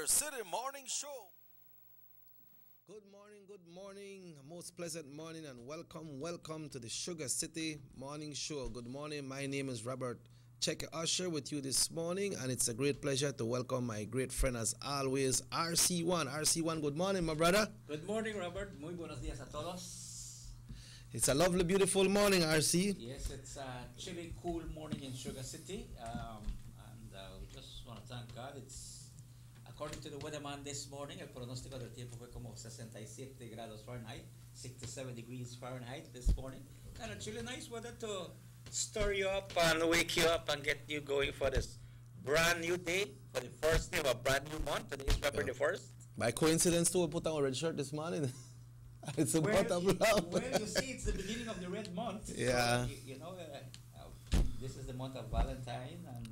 City Morning Show. Good morning, most pleasant morning, and welcome to the Sugar City Morning Show. Good morning, my name is Robert Checker Usher with you this morning, and it's a great pleasure to welcome my great friend as always, RC1. RC1, good morning, my brother. Good morning, Robert. Muy buenos días a todos. It's a lovely, beautiful morning, RC. Yes, it's a chilly, cool morning in Sugar City, and we just want to thank God. It's according to the weatherman this morning. El pronóstico del tiempo fue como 67 grados Fahrenheit, 67 degrees Fahrenheit this morning. Kind of chilly, nice weather to stir you up and wake you up and get you going for this brand new day, for the first day of a brand new month. Today is February the 1st. By coincidence, too, we put on a red shirt this morning. It's a month of love. Well, you see, it's the beginning of the red month. Yeah. So, this is the month of Valentine, and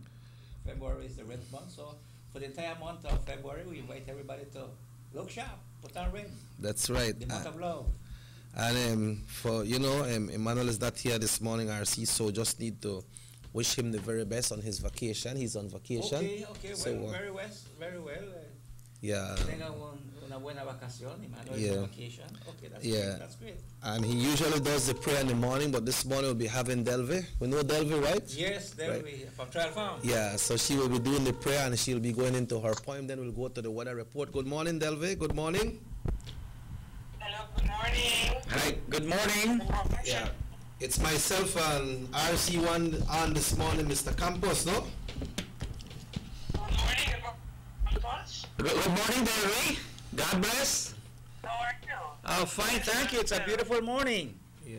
February is the red month. So, for the entire month of February, we invite everybody to look sharp, put on red. That's right. The month of love. And Emmanuel is not here this morning, RC, so just need to wish him the very best on his vacation. He's on vacation. Okay, So, well, very well. Yeah. Tenga una buena vacación, Emmanuel, Yeah. vacation. Okay, Yeah. That's great. And he usually does the prayer in the morning, but this morning we'll be having Delvi. We know Delvi, right? Yes, there we from Trial Farm. Yeah, so she will be doing the prayer and she'll be going into her poem. Then we'll go to the weather report. Good morning, Delvi. Good morning. Hello, good morning. Hi, good morning. Yeah. It's myself and RC1 on this morning, Mr. Campos, no? Good morning, boss. Good morning, Delray. God bless. How are you? Oh, fine, thank you. It's a beautiful morning. Yeah.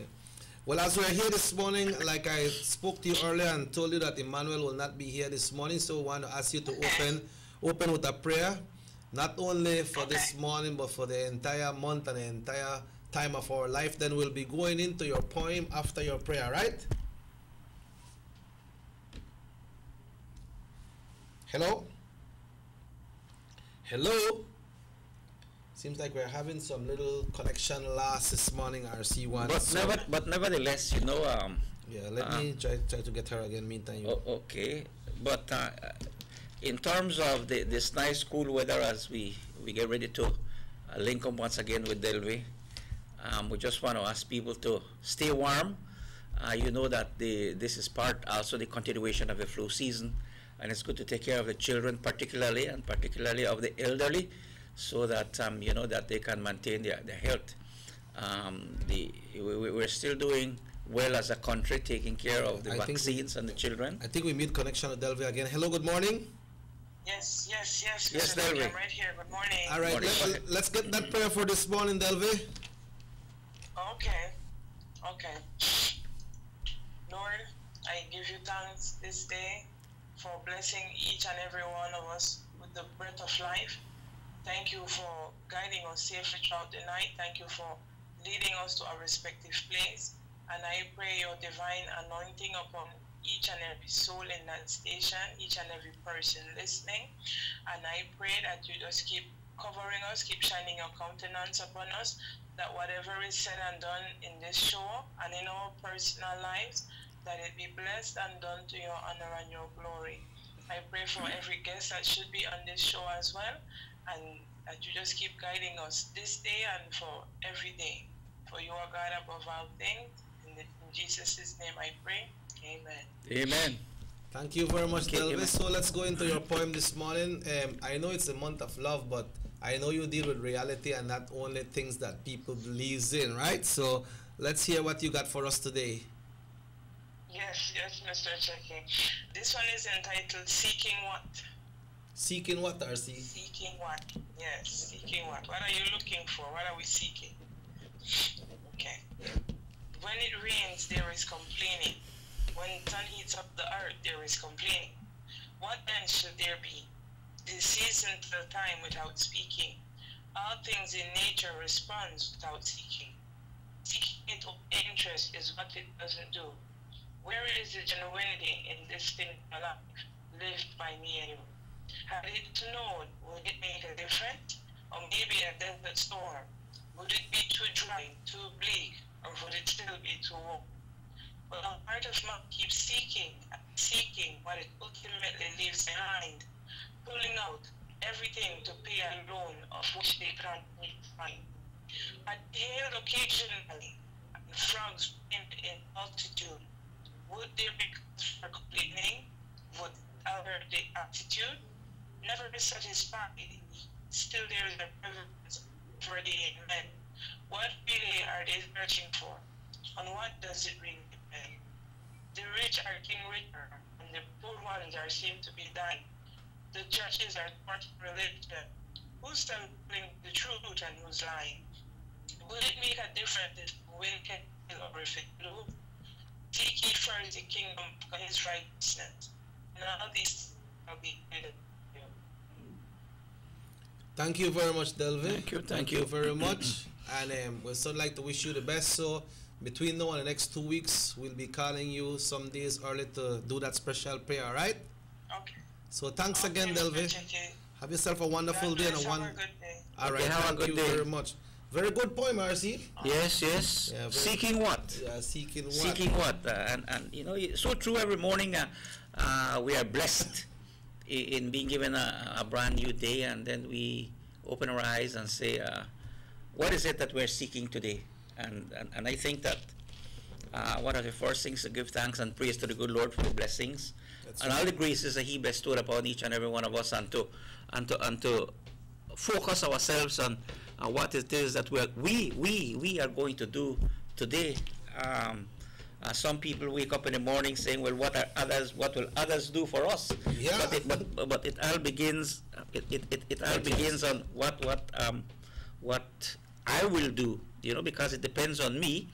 Well, as we're here this morning, like I spoke to you earlier and told you that Emmanuel will not be here this morning, so I want to ask you to open with a prayer, not only for this morning, but for the entire month and the entire time of our life. Then we'll be going into your poem after your prayer, right? Hello? Hello? Seems like we're having some little connection loss this morning, RC1. But nevertheless, Yeah, let me try to get her again. Meantime, you. Okay. But in terms of this nice cool weather, as we get ready to link up once again with Delvi, we just want to ask people to stay warm. You know that this is part also the continuation of the flu season, and it's good to take care of the children particularly of the elderly, so that that they can maintain their health. We're still doing well as a country, taking care of the vaccines and the children. I think we made connection with Delvi again. Hello, good morning. Yes, Yes, Mr. Delvi. I'm right here. Good morning. All right, let's get that prayer for this morning, Delvi. Okay. Lord, I give you thanks this day for blessing each and every one of us with the breath of life. Thank you for guiding us safely throughout the night. Thank you for leading us to our respective place. And I pray your divine anointing upon each and every soul in that station, each and every person listening. And I pray that you just keep covering us, keep shining your countenance upon us, that whatever is said and done in this show and in our personal lives, that it be blessed and done to your honor and your glory. I pray for every guest that should be on this show as well, and that you just keep guiding us this day and for every day. For you are God above all things. In Jesus' name I pray. Amen. Amen. Thank you very much, Delvi. Amen. So let's go into your poem this morning. I know it's a month of love, but I know you deal with reality and not only things that people believe in, right? So let's hear what you got for us today. Yes, Mr. Checky. This one is entitled Seeking What? Seeking what, RC? Seeking what? Yes, seeking what? What are you looking for? What are we seeking? Okay. When it rains, there is complaining. When sun heats up the earth, there is complaining. What then should there be? The season to the time without speaking. All things in nature responds without seeking. Seeking it with interest is what it doesn't do. Where is the genuinity in this thing alive, lived by me and you? Had it known, would it make a difference? Or maybe a desert storm? Would it be too dry, too bleak, or would it still be too warm? But the heart of man keeps seeking what it ultimately leaves behind, pulling out everything to pay body alone, of which they can't find. At hailed occasionally, and frogs in altitude, would they be for complaining? Would alter the attitude? Never be satisfied. Still there is a prevalence for the men. What really are they searching for? On what does it really depend? The rich are getting richer, and the poor ones are seen to be dying. The churches are taught religion. Who's telling the truth and who's lying? Will it make a difference if win can kill or if it lose? Seek ye first the kingdom and his righteousness, and all these will be added. Thank you very much, Delvin. Thank you. Very much. And we'd so like to wish you the best. So between now and the next 2 weeks, we'll be calling you some days early to do that special prayer, all right? Okay. So thanks again, Delvin. Have yourself a wonderful day. And Have a good day. All right, Okay, have a thank good you day. very much. Very good point, RC. Yes, yes. Yeah, very- Seeking what? Yeah, seeking what? Seeking what? And you know, it's so true. Every morning we are blessed in being given a brand new day, and then we open our eyes and say, what is it that we're seeking today? And I think that one of the first things to give thanks and praise to the good Lord for the blessings That's and all the graces that He bestowed upon each and every one of us, and to focus ourselves on what it is that we are going to do today. Some people wake up in the morning saying, "Well, what will others do for us?" Yeah. But it all begins. It all begins on what I will do. You know, because it depends on me,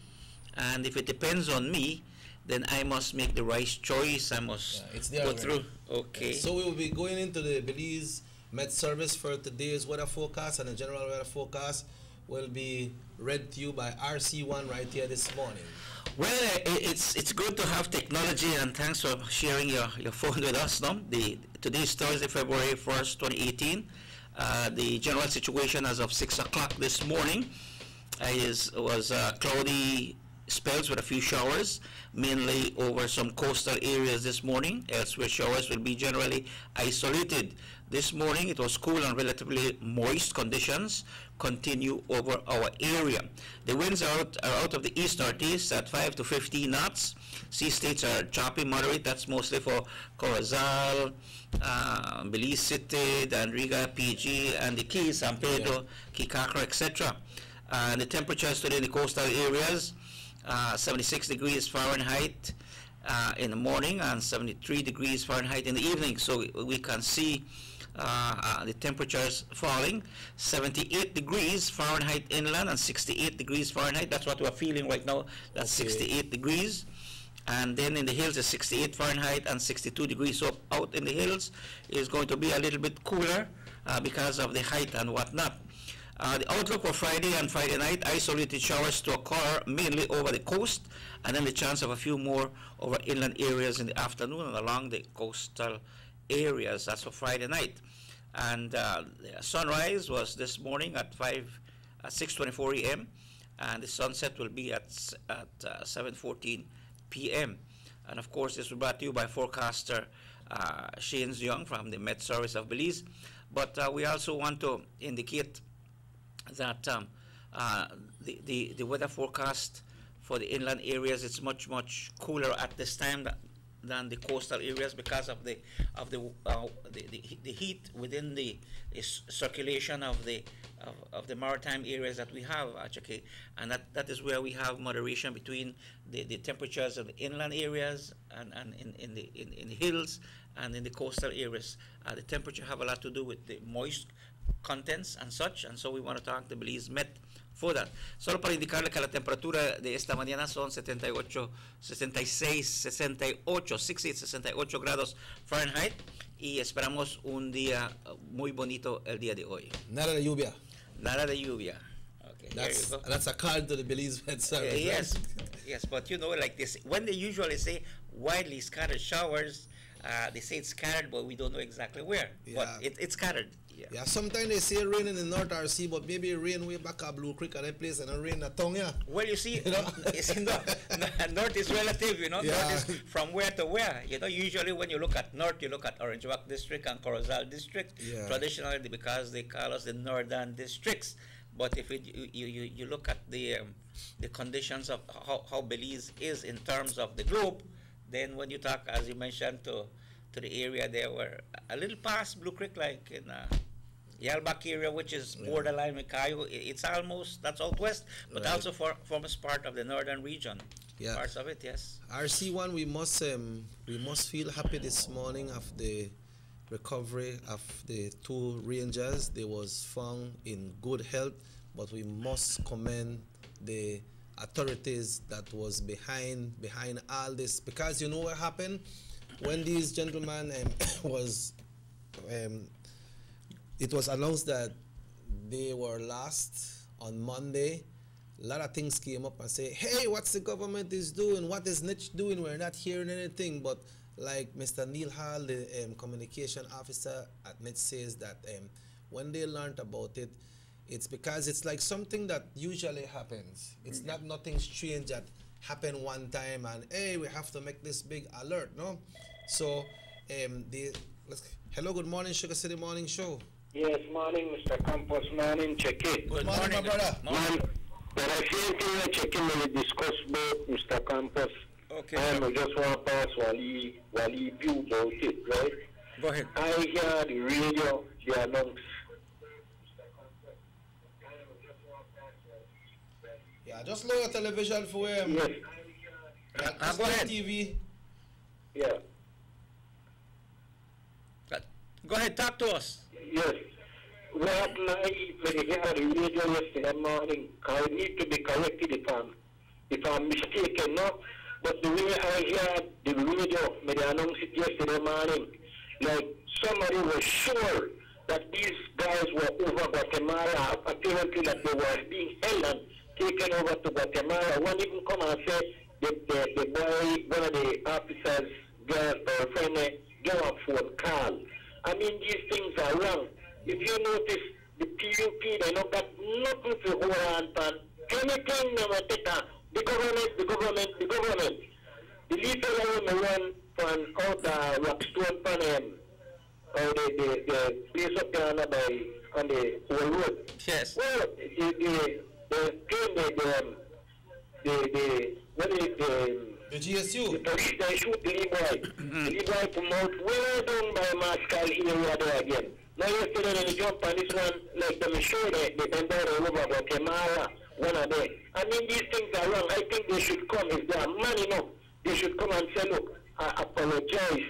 and if it depends on me, then I must make the right choice. I must it's there go already. through. Okay. So we will be going into the Belize Met Service for today's weather forecast, and the general weather forecast will be read to you by RC1 right here this morning. Well, it's good to have technology, and thanks for sharing your phone with us. No? Today is Thursday, February 1st, 2018. The general situation as of 6 o'clock this morning was cloudy spells with a few showers, mainly over some coastal areas this morning. Elsewhere, showers will be generally isolated. This morning, it was cool and relatively moist conditions continue over our area. The winds are out of the east-northeast at 5 to 15 knots. Sea states are choppy, moderate. That's mostly for Corozal, Belize City, Danriga, PG, and the Keys, San Pedro, Kikakra, etc. The temperatures today in the coastal areas, 76 degrees Fahrenheit in the morning and 73 degrees Fahrenheit in the evening. So we can see the temperatures falling. 78 degrees Fahrenheit inland and 68 degrees Fahrenheit. That's what we're feeling right now. That's 68 degrees. And then in the hills is 68 Fahrenheit and 62 degrees. So out in the hills is going to be a little bit cooler because of the height and whatnot. The outlook for Friday and Friday night, isolated showers to occur mainly over the coast, and then the chance of a few more over inland areas in the afternoon and along the coastal areas. That's for Friday night. And the sunrise was this morning at 6:24 a.m. and the sunset will be at 7:14 p.m. And of course, this was brought to you by forecaster Shanes Young from the Met Service of Belize. But we also want to indicate that the weather forecast for the inland areas, it's much cooler at this time than the coastal areas because of the heat within the circulation of the maritime areas that we have, actually, and that is where we have moderation between the temperatures of the inland areas and in the hills and in the coastal areas. The temperature have a lot to do with the moist contents and such, and so we want to talk to Belize Met for that. Solo para indicarle que la temperatura de esta mañana son 68 grados Fahrenheit y esperamos un día muy bonito el día de hoy. Nada de lluvia. Nada de lluvia. Okay, that's according to the Belize Met Service. Yes, yes, but you know, like this, when they usually say widely scattered showers, They say it's scattered, but we don't know exactly where. Yeah. But it's scattered. Yeah. Yeah, sometimes they say rain in the North RC, but maybe rain way back at Blue Creek and that place and rain at Tongue, yeah. Well, you see, You know? north is relative, you know. Yeah. North is from where to where. You know, usually when you look at north, you look at Orange Walk District and Corozal District. Yeah. Traditionally, because they call us the northern districts. But if you look at the conditions of how Belize is in terms of the globe, then when you talk, as you mentioned, to the area there where a little past Blue Creek, like in Yalbak area, which is borderline with Cayo, it's almost, that's southwest, but Right. also forms part of the northern region. Yeah. Parts of it, yes. RC1, we must feel happy this morning of the recovery of the two rangers. They was found in good health, but we must commend the authorities that was behind all this, because you know what happened when these gentlemen was it was announced that they were lost on Monday. A lot of things came up and say, hey, what's the government is doing? What is Niche doing? We're not hearing anything. But like Mr. Neil Hall, the communication officer at Niche, says that when they learned about it, it's because it's like something that usually happens. It's not nothing strange that happened one time and, hey, we have to make this big alert, no? So, hello, good morning, Sugar City Morning Show. Yes, morning, Mr. Campos. Morning, check it. Good Morning, my brother. Morning. But I feel to check in when we discuss both, Mr. Campos. Okay. I just want to pass while he view about it, right? Go ahead. I hear the radio, the announce. Yeah, just lower television for Yes, Go ahead. TV. yeah, Go ahead, talk to us. yes. What happened, when I hear the radio yesterday morning, I need to be corrected if I'm mistaken, no? But the way I heard the radio, when they announced it yesterday morning, like somebody was sure that these guys were over Guatemala, apparently that they were being held and taken over to Guatemala. One even come and say the boy, one of the officers' girlfriend, gave a phone call. I mean, these things are wrong. If you notice, the PUP, they don't got nothing to hold on to. Anything they want to take on. The government. The little one they run from out Rockstone Pan, or the place up there on the whole road. Yes. Well, The GSU. the police, they shoot the Lee boy. The Lee boy come out way down by Mascal area there again. Now yesterday they jump on this one, like them sure they bend down over Guatemala, one of them. I mean, these things are wrong. I think they should come, if they are man enough, they should come and say, look, I apologize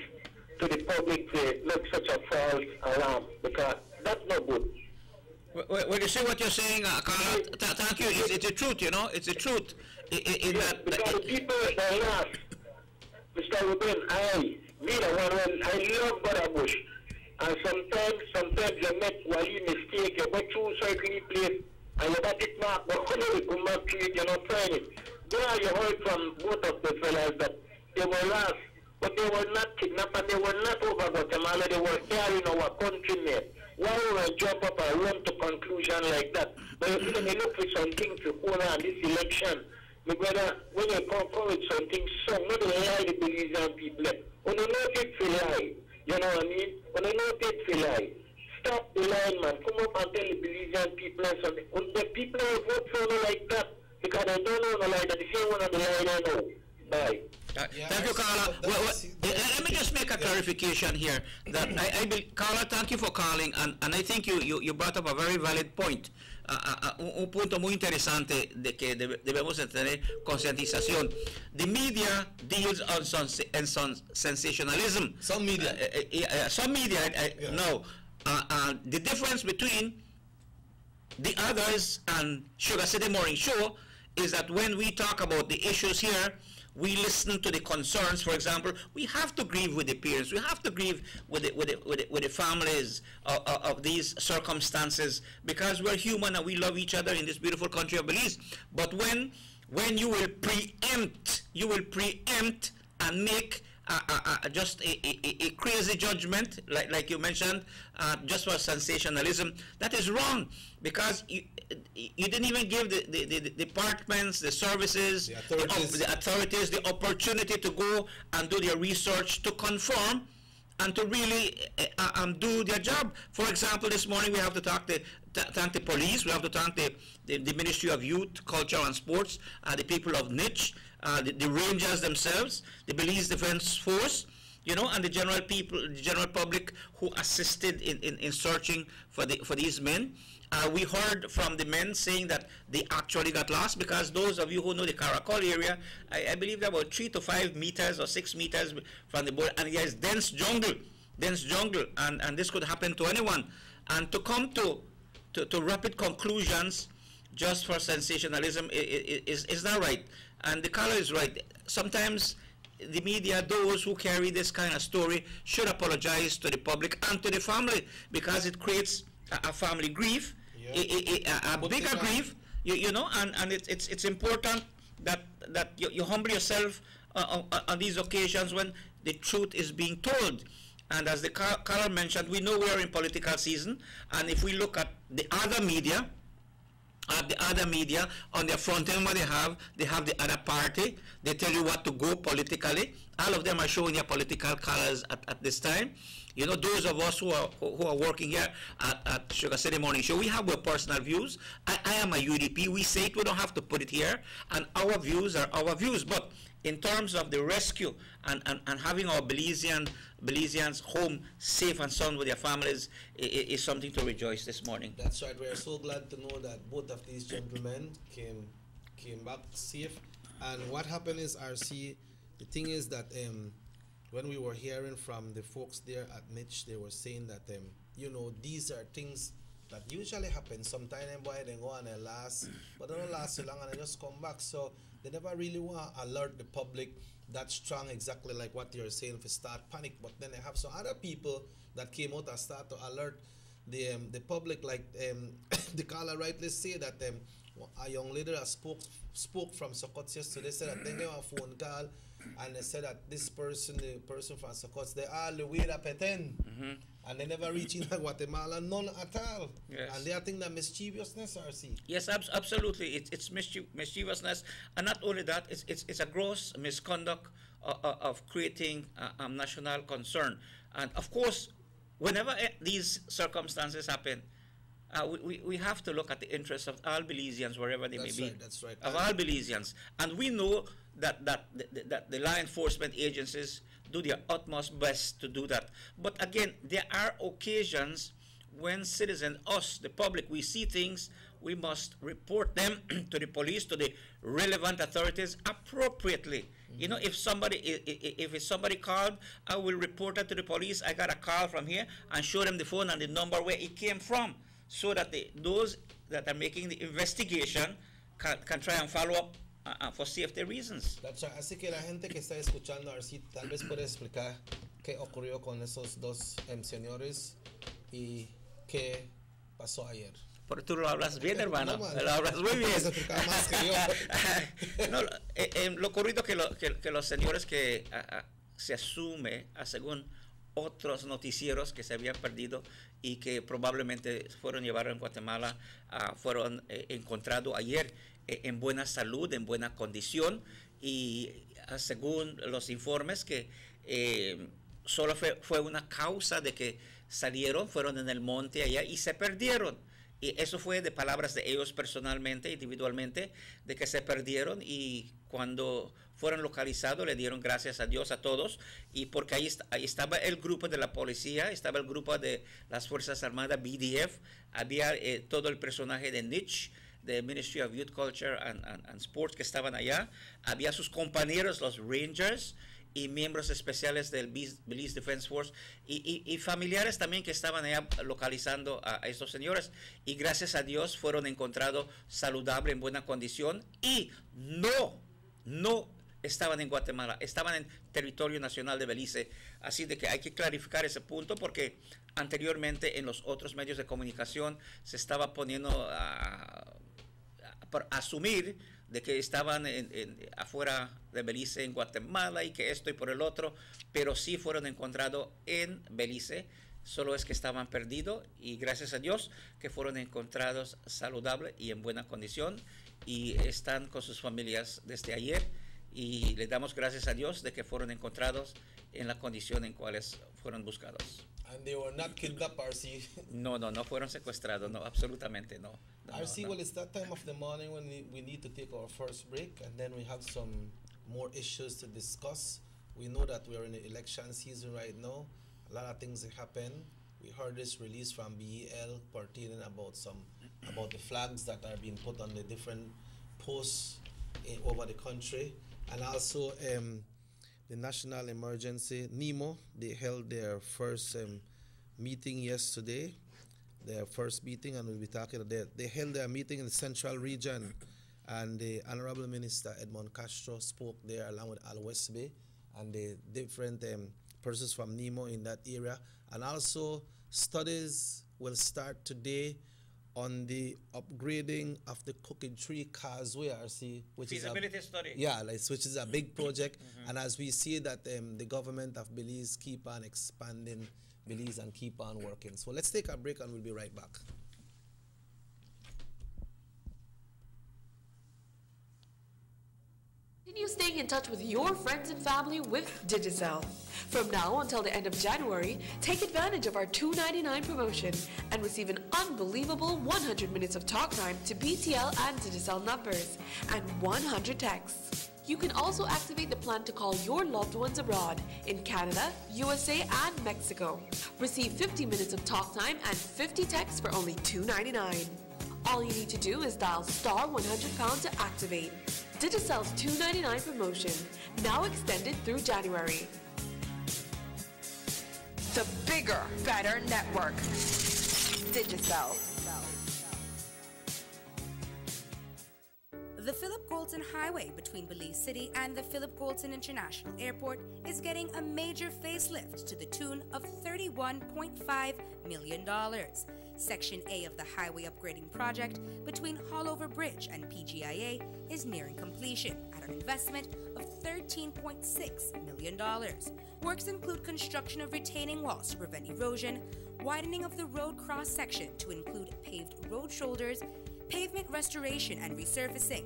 to the public to make such a false alarm, because that's not good. Well, you see what you're saying, Carla? Thank you. It's the truth, you know. It's the truth. Because the people that laugh, Mr. Ruben, I love Brother Bush. And sometimes you make Wally mistake, you go through certain place, and you got it marked, but when you come back to it, you're not trying it. There you heard from both of the fellas that they were lost, but they were not kidnapped, and they were not over Guatemala, they were here in our country, mate. Why would I jump up and run to conclusion like that? But if you look for something to hold on this election, my brother, when you come with something, so not the lie the Belizean people. When you know it for lie, you know what I mean? When you know it for lie, stop the line, man. Come up and tell the Belizean people something. When the people who vote for me like that, because I don't know the lie, that the same one on the line I know. Bye. Yeah, Thank you, Carla. Let me just make a clarification here. That Carla, thank you for calling, and I think you brought up a very valid point. Un punto muy interesante de que debemos de tener concientización. The media deals on some sensationalism. Some media. No. The difference between the others and Sugar City Morning Show is that when we talk about the issues here, we listen to the concerns. For example, we have to grieve with the parents. We have to grieve with the families of these circumstances, because we're human and we love each other in this beautiful country of Belize. But when you will preempt and make just a crazy judgment, like you mentioned, just for sensationalism. That is wrong, because you didn't even give the departments, the services, the authorities the opportunity to go and do their research to confirm and to really do their job. For example, this morning we have to thank the police, we have to thank the Ministry of Youth, Culture and Sports, the people of Niche, the Rangers themselves, the Belize Defense Force, and the general public who assisted in searching for these men. We heard from the men saying that they actually got lost, because those of you who know the Caracol area, I believe they're about 3 to 5 meters or 6 meters from the border, and there's dense jungle, and this could happen to anyone. And to come to rapid conclusions just for sensationalism is not right. And the caller is right. Sometimes the media, those who carry this kind of story, should apologize to the public and to the family, because it creates a family grief, a bigger grief, and it's important that you humble yourself on these occasions when the truth is being told. And as the caller mentioned, we know we're in political season, and if we look at the other media, on their front end, what they have the other party. They tell you what to go politically. All of them are showing their political colors at this time. Those of us who are working here at Sugar City Morning Show, we have our personal views. I am a UDP. We say it, we don't have to put it here, and our views are our views. But in terms of the rescue and having our Belizeans home safe and sound with their families is something to rejoice this morning. That's right. We're so glad to know that both of these gentlemen came back safe. And what happened is, RC, the thing is that when we were hearing from the folks there at Niche, they were saying that these are things that usually happen. Sometimes they go and they last, but they don't last so long and they just come back. So they never really want to alert the public that strong, exactly like what you're saying, for start panic. But then they have some other people that came out and start to alert the public, like the caller rightly say that a young lady that spoke from Sokots yesterday said that they got a phone call and they said that this person, the person from Sokots, they all the way up at 10. And they never reach in Guatemala, none at all. Yes. And they are thinking that mischievousness, RC. Yes, absolutely. It's mischievousness, and not only that, it's a gross misconduct of creating national concern. And of course, whenever these circumstances happen, we have to look at the interests of all Belizeans, wherever they may be. That's right. Of all Belizeans, and we know that the law enforcement agencies do their utmost best to do that. But again, there are occasions when citizens, us, the public, we see things, we must report them to the police, to the relevant authorities appropriately. If it's somebody called, I will report it to the police. I got a call from here, and show them the phone and the number where it came from, so that those that are making the investigation can try and follow up for safety reasons. That's right. Así que la gente que está escuchando, Arcit, tal vez puede explicar qué ocurrió con esos dos señores y qué pasó ayer. Pero tú lo hablas bien, hermano. Lo hablas muy bien. Más que yo. No, lo ocurrido que los señores que se asume, según otros noticieros que se habían perdido y que probablemente fueron llevados en Guatemala, fueron encontrados ayer en buena salud, en buena condición, y según los informes que solo fue una causa de que fueron en el monte allá y se perdieron. Y eso fue de palabras de ellos personalmente, individualmente, de que se perdieron, y cuando fueron localizados le dieron gracias a Dios a todos, y porque ahí estaba el grupo de la policía, estaba el grupo de las Fuerzas Armadas, BDF, había todo el personaje de Niche, de Ministry of Youth, Culture and Sports, que estaban allá, había sus compañeros, los Rangers, y miembros especiales del Belize Defense Force, y familiares también que estaban allá localizando a estos señores, y gracias a Dios fueron encontrados saludables, en buena condición, y no estaban en Guatemala, estaban en territorio nacional de Belice. Así de que hay que clarificar ese punto, porque anteriormente en los otros medios de comunicación se estaba poniendo por asumir de que estaban afuera de Belice, en Guatemala, y que esto y por el otro, pero sí fueron encontrados en Belice, solo es que estaban perdidos, y gracias a Dios que fueron encontrados saludables y en buena condición, y están con sus familias desde ayer, y le damos gracias a Dios de que fueron encontrados en la condición en cuales fueron buscados. And they were not kidnapped, RC. No fueron secuestrados, no, absolutamente no. RC, no. well, it's that time of the morning when we need to take our first break, and then we have some more issues to discuss. We know that we are in the election season right now. A lot of things happen. We heard this release from BEL pertaining about the flags that are being put on the different posts over the country, and also the National Emergency, NEMO, they held their first meeting yesterday, their first meeting, and we'll be talking about they held their meeting in the Central Region, and the Honorable Minister Edmond Castro spoke there along with Al Westby and the different persons from NEMO in that area. And also studies will start today on the upgrading of the Cooking Tree Causeway, RC, which feasibility study. Yeah, which is a big project. And as we see that the government of Belize keep on expanding Belize and keep on working. So let's take a break and we'll be right back. Continue staying in touch with your friends and family with Digicel. From now until the end of January, take advantage of our $2.99 promotion and receive an unbelievable 100 minutes of talk time to BTL and Digicel numbers and 100 texts. You can also activate the plan to call your loved ones abroad in Canada, USA, and Mexico. Receive 50 minutes of talk time and 50 texts for only $2.99. All you need to do is dial star 100 pound to activate. Digicel's $2.99 promotion, now extended through January. The bigger, better network. Digicel. The Philip Goulton Highway between Belize City and the Philip Goulton International Airport is getting a major facelift to the tune of $31.5 million. Section A of the highway upgrading project between Haulover Bridge and PGIA is nearing completion at an investment of $13.6 million. Works include construction of retaining walls to prevent erosion, widening of the road cross-section to include paved road shoulders, pavement restoration and resurfacing.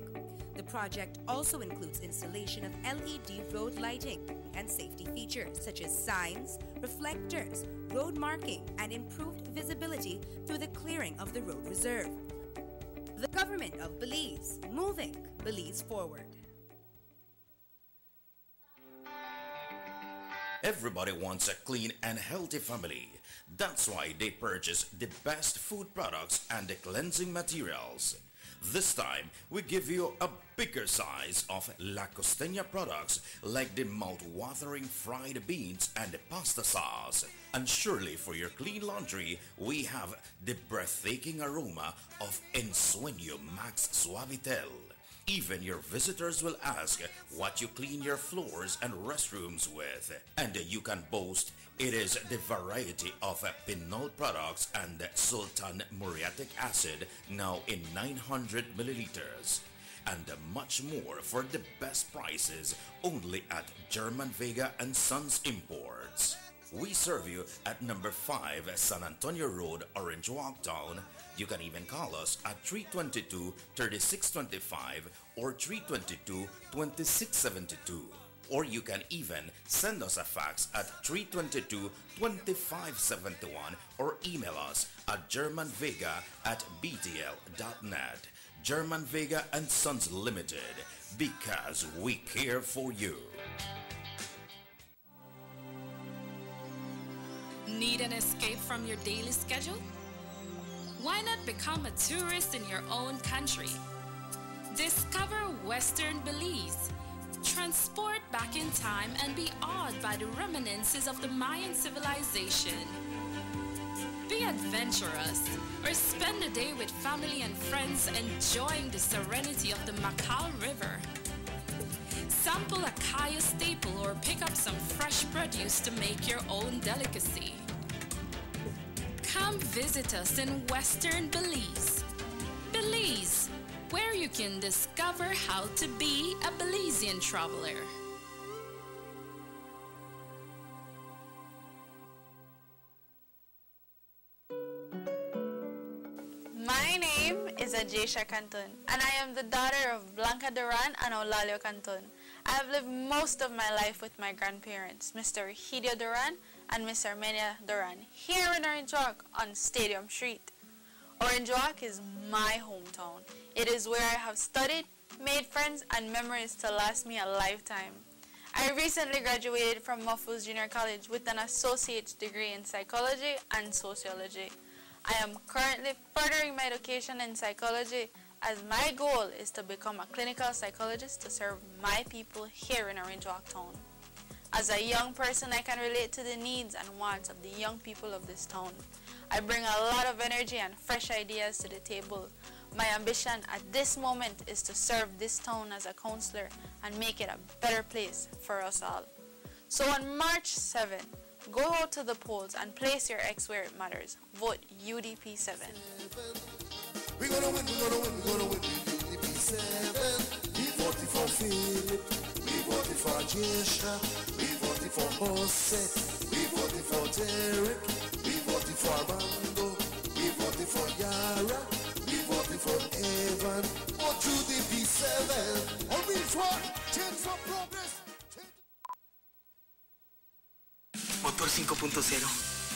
The project also includes installation of LED road lighting and safety features such as signs, reflectors, road marking, and improved visibility through the clearing of the road reserve. The government of Belize, moving Belize forward. Everybody wants a clean and healthy family. That's why they purchase the best food products and the cleansing materials. This time, we give you a bigger size of La Costeña products like the mouth-watering fried beans and the pasta sauce. And surely for your clean laundry, we have the breathtaking aroma of Ensueño Max Suavitel. Even your visitors will ask what you clean your floors and restrooms with. And you can boast it is the variety of Pinol products and Sultan muriatic acid now in 900 milliliters. And much more for the best prices only at German Vega and Sons Imports. We serve you at number 5 San Antonio Road, Orange Walk Town. You can even call us at 322-3625 or 322-2672. Or you can even send us a fax at 322-2571 or email us at germanvega@btl.net. German Vega and Sons Limited, because we care for you. Need an escape from your daily schedule? Why not become a tourist in your own country? Discover Western Belize. Transport back in time and be awed by the reminiscences of the Mayan civilization. Be adventurous or spend a day with family and friends enjoying the serenity of the Macao River. Sample a Kaya staple or pick up some fresh produce to make your own delicacy. Come visit us in Western Belize. Belize, where you can discover how to be a Belizean traveler. My name is Ajesha Canton, and I am the daughter of Blanca Duran and Eulalio Canton. I have lived most of my life with my grandparents, Mr. Egidio Duran and Miss Armenia Duran, here in Orange Walk on Stadium Street. Orange Walk is my hometown. It is where I have studied, made friends, and memories to last me a lifetime. I recently graduated from Muffles Junior College with an associate's degree in psychology and sociology. I am currently furthering my education in psychology as my goal is to become a clinical psychologist to serve my people here in Orange Walk town. As a young person, I can relate to the needs and wants of the young people of this town. I bring a lot of energy and fresh ideas to the table. My ambition at this moment is to serve this town as a counselor and make it a better place for us all. So on March 7th, go out to the polls and place your X where it matters. Vote UDP 7. We're gonna win, we're gonna win, we're gonna win. UDP 7. We voted for Philip. We voted for Jesha. We voted for Jose. We voted for Derek. We voted for Armando. We voted for Yara. We voted for Evan. Vote UDP 7. On which one? Change for progress. Motor 5.0,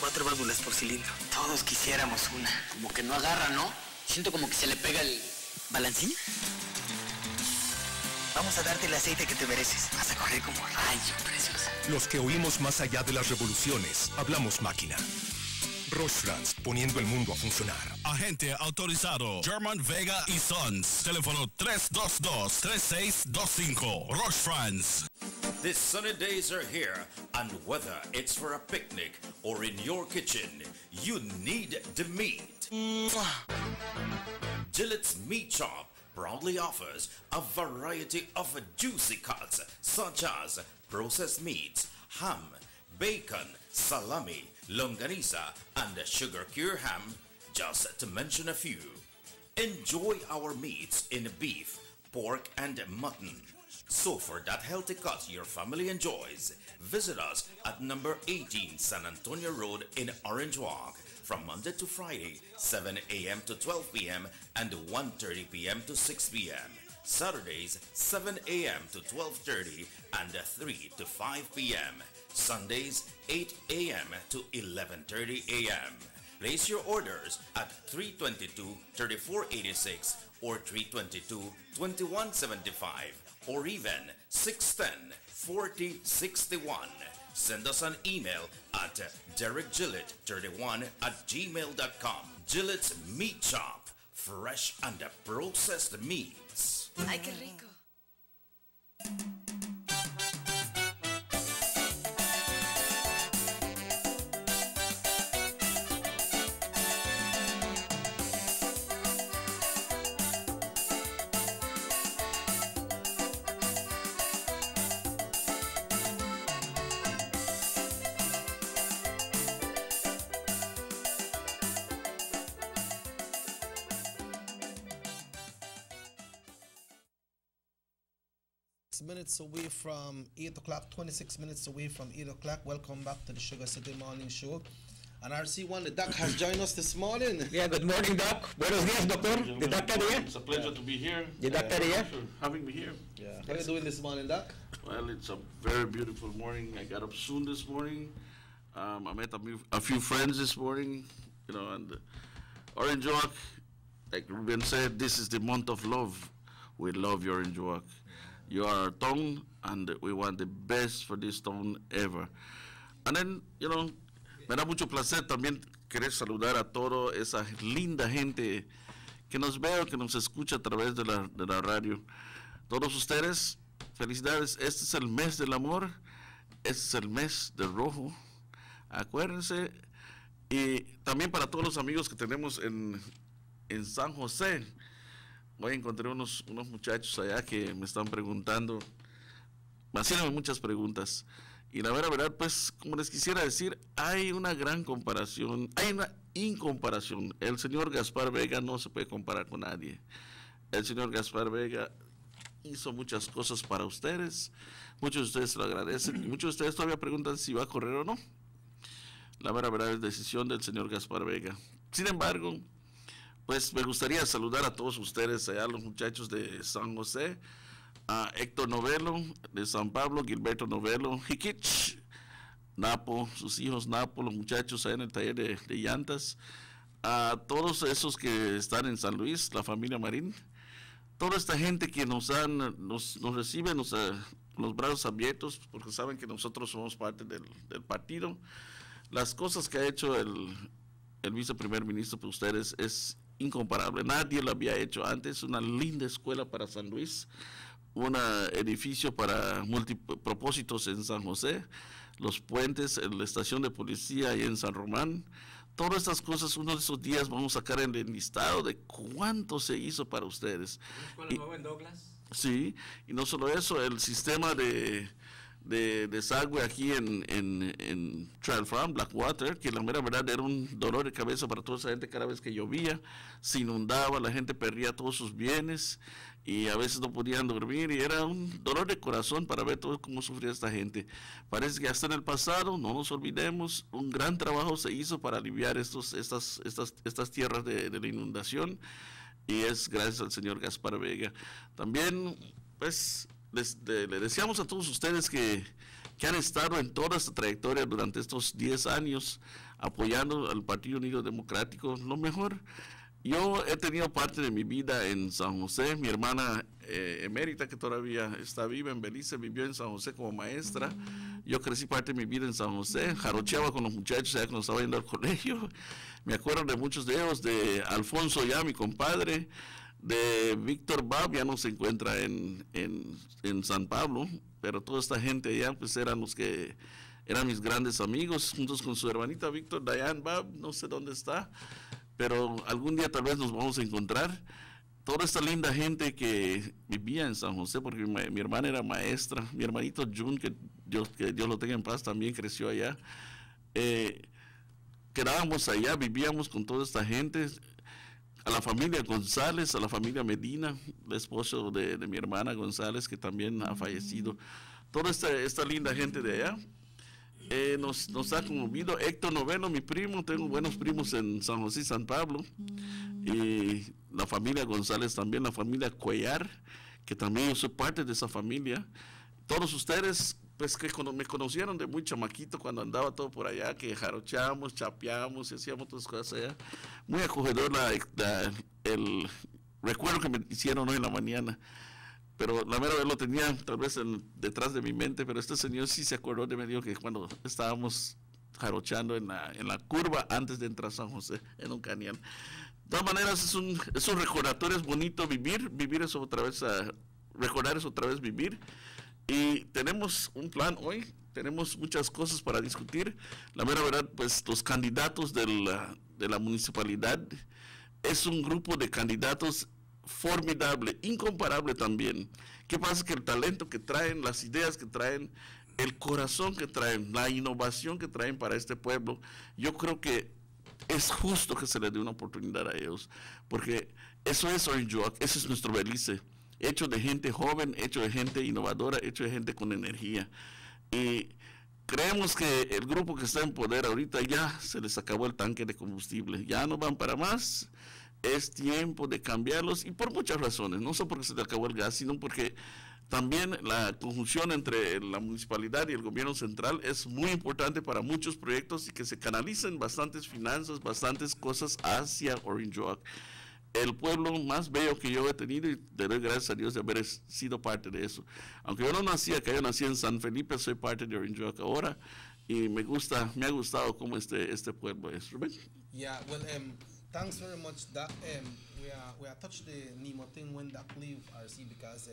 4 válvulas por cilindro. Todos quisiéramos una. Como que no agarra, ¿no? Siento como que se le pega el balancín. Vamos a darte el aceite que te mereces. Vas a correr como rayo, preciosa. Los que oímos más allá de las revoluciones, hablamos máquina. Roche-France, poniendo el mundo a funcionar. Agente autorizado German Vega y Sons. Teléfono 322-3625. Roche-France. The sunny days are here, and whether it's for a picnic or in your kitchen, you need the meat. Gillette's Meat Shop proudly offers a variety of juicy cuts such as processed meats, ham, bacon, salami, longaniza, and sugar cure ham, just to mention a few. Enjoy our meats in beef, pork, and mutton. So for that healthy cut your family enjoys, visit us at number 18 San Antonio Road in Orange Walk from Monday to Friday, 7 a.m. to 12 p.m. and 1:30 p.m. to 6 p.m. Saturdays, 7 a.m. to 12:30 and 3 to 5 p.m. Sundays, 8 a.m. to 11:30 a.m. Place your orders at 322-3486 or 322-2175 or even 610-4061. Send us an email at derekgillett31@gmail.com. Gillette's Meat Shop, fresh and processed meats. Ay, qué rico. Minutes away from 8 o'clock, 26 minutes away from 8 o'clock. Welcome back to the Sugar City Morning Show. And RC1, the doc has joined us this morning. Yeah, good morning, Doc. Buenos días, doctor. The doctor here? It's a pleasure to be here. The doctor here? For having me here. Yeah. How are you doing this morning, Doc? Well, it's a very beautiful morning. I got up soon this morning. I met a few friends this morning, you know, and Orange Walk, like Ruben said, this is the month of love. We love your Orange Walk. You are our town, and we want the best for this town ever. And then, you know, me da mucho placer también querer saludar a toda esa linda gente que nos ve o que nos escucha a través de la radio. Todos ustedes, felicidades. Este es el mes del amor. Este es el mes del rojo. Acuérdense. Y también para todos los amigos que tenemos en San José. Hoy encontré unos muchachos allá que me están preguntando, me hacían muchas preguntas. Y la verdad, pues, como les quisiera decir, hay una gran comparación, hay una incomparación. El señor Gaspar Vega no se puede comparar con nadie. el señor Gaspar Vega hizo muchas cosas para ustedes. Muchos de ustedes lo agradecen y muchos de ustedes todavía preguntan si va a correr o no. La mera verdad es decisión del señor Gaspar Vega. Sin embargo, pues me gustaría saludar a todos ustedes, allá los muchachos de San José, a Héctor Novelo de San Pablo, Gilberto Novelo, Hiquich, Napo, sus hijos Napo, los muchachos allá en el taller de llantas, a todos esos que están en San Luis, la familia Marín, toda esta gente que nos recibe los brazos abiertos, porque saben que nosotros somos parte del partido. Las cosas que ha hecho el viceprimer ministro por ustedes es incomparable. Nadie lo había hecho antes. Una linda escuela para San Luis, un edificio para multipropósitos en San José, los puentes, la estación de policía ahí en San Román. Todas estas cosas, uno de esos días vamos a sacar el listado de cuánto se hizo para ustedes. ¿Una escuela nueva en Douglas? Sí, y no solo eso, el sistema de desagüe aquí en Trail Farm, Blackwater, que la mera verdad era un dolor de cabeza para toda esa gente. Cada vez que llovía, se inundaba, la gente perdía todos sus bienes y a veces no podían dormir y era un dolor de corazón para ver todo cómo sufría esta gente. Parece que hasta en el pasado, no nos olvidemos, un gran trabajo se hizo para aliviar estas tierras de la inundación y es gracias al señor Gaspar Vega. También, pues, le deseamos a todos ustedes que han estado en toda esta trayectoria durante estos 10 años apoyando al Partido Unido Democrático lo mejor. Yo he tenido parte de mi vida en San José. Mi hermana emérita, que todavía está viva en Belice, vivió en San José como maestra. Yo crecí parte de mi vida en San José, jarocheaba con los muchachos ya cuando estaba yendo al colegio. Me acuerdo de muchos de ellos, de Alfonso ya, mi compadre, de Víctor Bab, ya no se encuentra en San Pablo, pero toda esta gente allá pues eran los que eran mis grandes amigos, juntos con su hermanita Víctor, Diane Bab, no sé dónde está, pero algún día tal vez nos vamos a encontrar. Toda esta linda gente que vivía en San José, porque mi hermana era maestra, mi hermanito Jun, que Dios lo tenga en paz, también creció allá. Quedábamos allá, vivíamos con toda esta gente. A la familia González, a la familia Medina, el esposo de mi hermana González, que también ha fallecido. Toda esta linda gente de allá nos ha conmovido. Héctor Novelo, mi primo, tengo buenos primos en San José y San Pablo. Y la familia González también, la familia Cuellar, que también yo soy parte de esa familia. Todos ustedes, pues que me conocieron de muy chamaquito cuando andaba todo por allá, que jarochamos, chapeamos y hacíamos otras cosas allá. Muy acogedor el recuerdo que me hicieron hoy en la mañana. Pero la mera vez lo tenía tal vez detrás de mi mente, pero este señor sí se acordó de mí, dijo que cuando estábamos jarochando en la curva antes de entrar a San José, en un cañón. De todas maneras, es un recordatorio, es bonito vivir eso otra vez, recordar eso otra vez, vivir. Y tenemos un plan hoy, tenemos muchas cosas para discutir. La mera verdad, pues los candidatos de la municipalidad es un grupo de candidatos formidable, incomparable también. ¿Qué pasa? Que el talento que traen, las ideas que traen, el corazón que traen, la innovación que traen para este pueblo, yo creo que es justo que se les dé una oportunidad a ellos, porque eso es Orange Walk, ese es nuestro Belice, hecho de gente joven, hecho de gente innovadora, hecho de gente con energía. Y creemos que el grupo que está en poder ahorita ya se les acabó el tanque de combustible, ya no van para más. Es tiempo de cambiarlos y por muchas razones, no solo porque se le acabó el gas, sino porque también la conjunción entre la municipalidad y el gobierno central es muy importante para muchos proyectos y que se canalicen bastantes finanzas, bastantes cosas hacia Orange Walk. El pueblo más bello que yo he tenido, y le doy gracias a Dios de haber sido parte de eso. Aunque yo no nací acá, yo nací en San Felipe, soy parte de Orange Walk ahora y me ha gustado cómo este pueblo es. Rubén. Yeah, well, thanks very much. That we are touched the Nemo thing when Doc leave RC because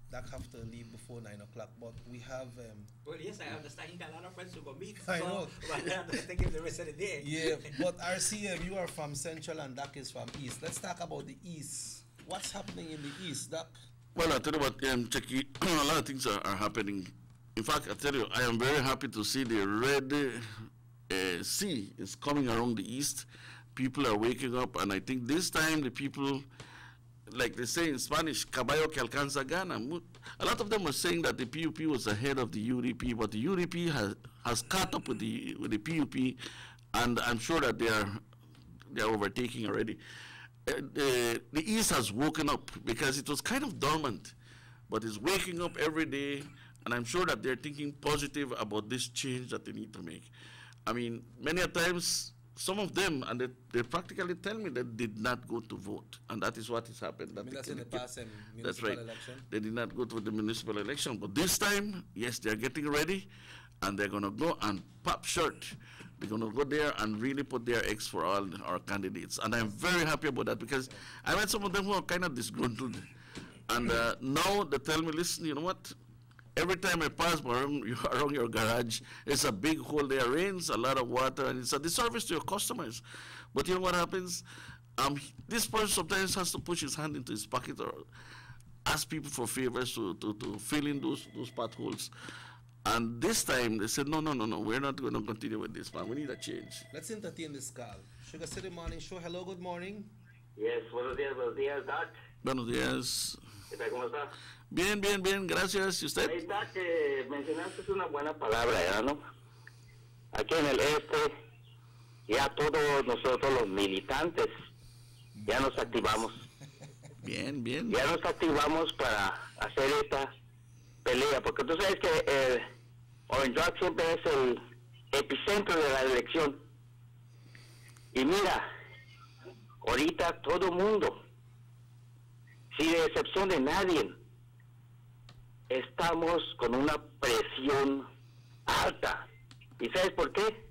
Doc have to leave before 9 o'clock. But we have. Well, yes, I understand. He got a lot of friends who go meet. I know. But I have to take him the rest of the day. Yeah, but RC, you are from Central and Doc is from East. Let's talk about the East. What's happening in the East, Doc? Well, I tell you what, Chucky, a lot of things are happening. In fact, I tell you, I am very happy to see the Red Sea is coming around the East. People are waking up, and I think this time the people like they say in Spanish, caballo que alcanza gana. A lot of them were saying that the PUP was ahead of the UDP, but the UDP has caught up with the PUP, and I'm sure that they are overtaking already. The East has woken up because it was kind of dormant, but it's waking up every day, and I'm sure that they're thinking positive about this change that they need to make. I mean, many a times, some of them, and they practically tell me that did not go to vote, and that is what has happened. That that's in the past municipal that's right. election. They did not go to the municipal election, but this time, yes, they're getting ready, and they're going to go and pop shirt. They're going to go there and really put their eggs for all our candidates, and I'm very happy about that because I met some of them who are kind of disgruntled, and now they tell me, listen, you know what? Every time I pass around your garage, there's a big hole there, rains, a lot of water, and it's a disservice to your customers. But you know what happens? This person sometimes has to push his hand into his pocket or ask people for favors to fill in those potholes. And this time, they said, no, we're not going to continue with this, man. We need a change. Let's entertain this call. Sugar City Morning Show. Hello, good morning. Yes, buenos días, Doc. Buenos días. ¿Qué tal, cómo está? Bien, gracias. ¿Y usted? Ahí está, que mencionaste una buena palabra, ¿verdad, no? Aquí en el este, ya todos nosotros los militantes, ya nos activamos. Bien. Ya nos activamos para hacer esta pelea, porque tú sabes que Orange Rock siempre es el epicentro de la elección. Y mira, ahorita todo mundo, sin excepción de nadie, estamos con una presión alta. ¿Y sabes por qué?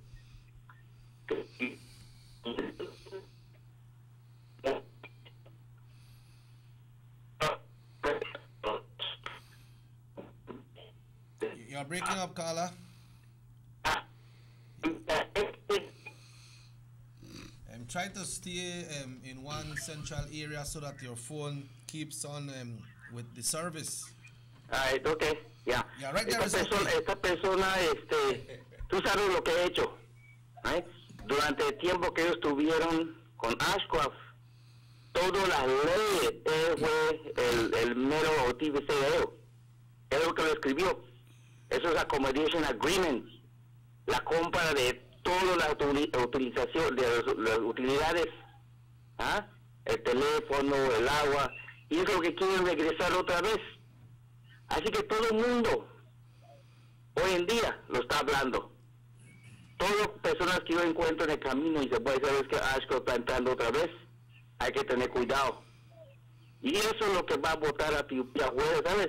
You're breaking up, Carla. Try to stay in one central area so that your phone keeps on with the service. Okay, ya. Yeah, right there esta persona, tú sabes lo que he hecho. Durante el tiempo que ellos estuvieron con Ashcroft, todas las leyes, fue el mero TVC de ellos. Él lo que lo escribió. Eso es Accommodation Agreement. La compra de toda la utilización de las utilidades, el teléfono, el agua, y es lo que quieren regresar otra vez. Así que todo el mundo hoy en día lo está hablando. Todas las personas que yo encuentro en el camino y se puede saber que Ashcroft está entrando otra vez, hay que tener cuidado. Y eso es lo que va a votar a PUP afuera, ¿sabes?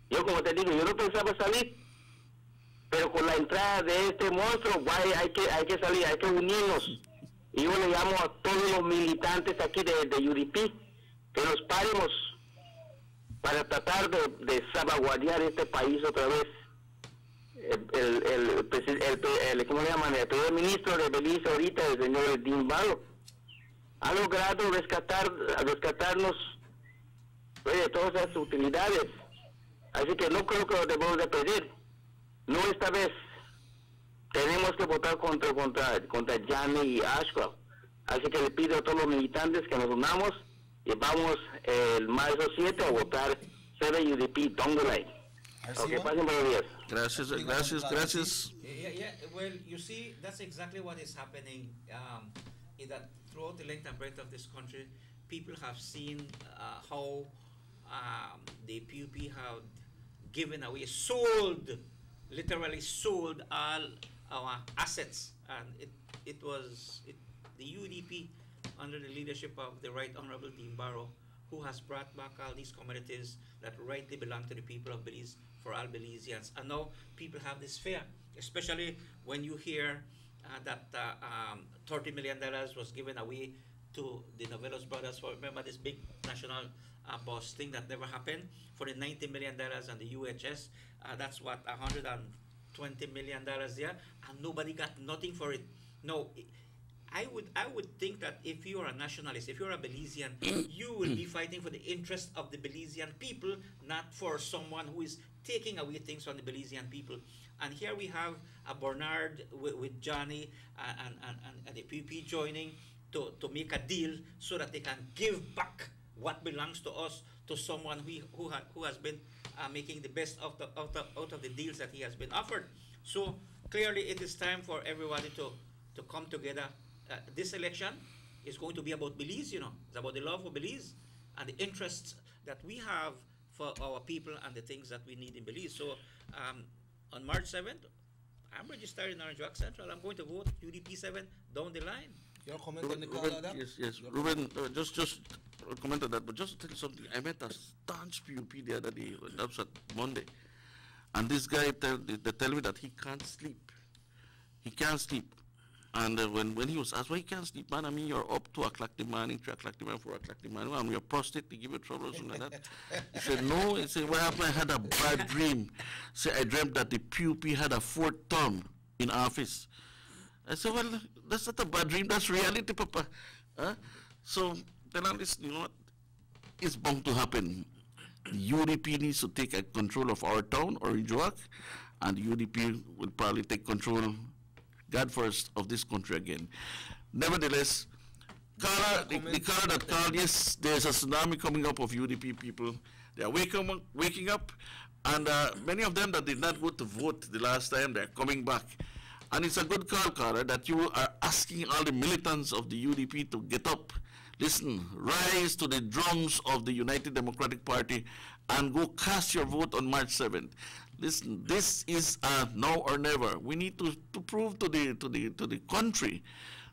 Yo, como te digo, yo no pensaba salir, pero con la entrada de este monstruo, hay que salir, hay que unirnos. Y yo le llamo a todos los militantes aquí de UDP que nos paremos para tratar de salvaguardar este país otra vez. ¿Cómo le llaman? El primer ministro de Belice ahorita, el señor Dean Barrow, ha logrado rescatarnos de todas esas utilidades. Así que no creo que lo debemos de pedir. No esta vez. Tenemos que votar contra Gianni y Ashcroft. Así que le pido a todos los militantes que nos unamos y vamos el marzo 7 a votar CDUDP Dongolay. Ok, pasen buenos días. Gracias. Yeah, well, you see, that's exactly what is happening in that throughout the length and breadth of this country, people have seen how the PUP have given away, literally sold all our assets, and it was the UDP under the leadership of the Right Honorable Dean Barrow who has brought back all these commodities that rightly belong to the people of Belize for all Belizeans. And now people have this fear, especially when you hear that $30 million was given away to the Novelos brothers for, remember this big national boss thing that never happened, for the $90 million and the UHS. That's what, $120 million there, and nobody got nothing for it. No, I would think that if you are a nationalist, if you're a Belizean, you will be fighting for the interest of the Belizean people, not for someone who is taking away things from the Belizean people. And here we have a Bernard with Johnny and the PP joining to make a deal so that they can give back what belongs to us to someone who has been making the best out of the deals that he has been offered. So clearly it is time for everybody to come together. This election is going to be about Belize, you know. It's about the love for Belize and the interests that we have for our people and the things that we need in Belize. So on March 7th, I'm registered in Orange Walk Central. I'm going to vote UDP 7 down the line. Your comment on the call Ruben, of that? yes. Ruben, just comment on that, but just to tell you something. I met a staunch PUP the other day. That was at Monday. And this guy, they tell me that he can't sleep. He can't sleep. And when he was asked, why he can't sleep, man, I mean, you're up 2 o'clock in the morning, 3 o'clock in the morning, 4 o'clock in the morning, and your prostate, they give you trouble or something like that. He said, no. He said, what happened? I had a bad dream. He said, I dreamt that the PUP had a 4th term in office. I said, well, that's not a bad dream, that's reality, Papa. Huh? So, then I listen, you know what? It's bound to happen. The UDP needs to take control of our town, Orange Walk, and the UDP will probably take control, God first, of this country again. Nevertheless, the caller that called, yes, there's a tsunami coming up of UDP people. They are waking up, and many of them that did not go to vote the last time, they're coming back. And it's a good call, caller, that you are asking all the militants of the UDP to get up. Listen, rise to the drums of the United Democratic Party and go cast your vote on March 7th. Listen, this is now or never. We need to prove to the country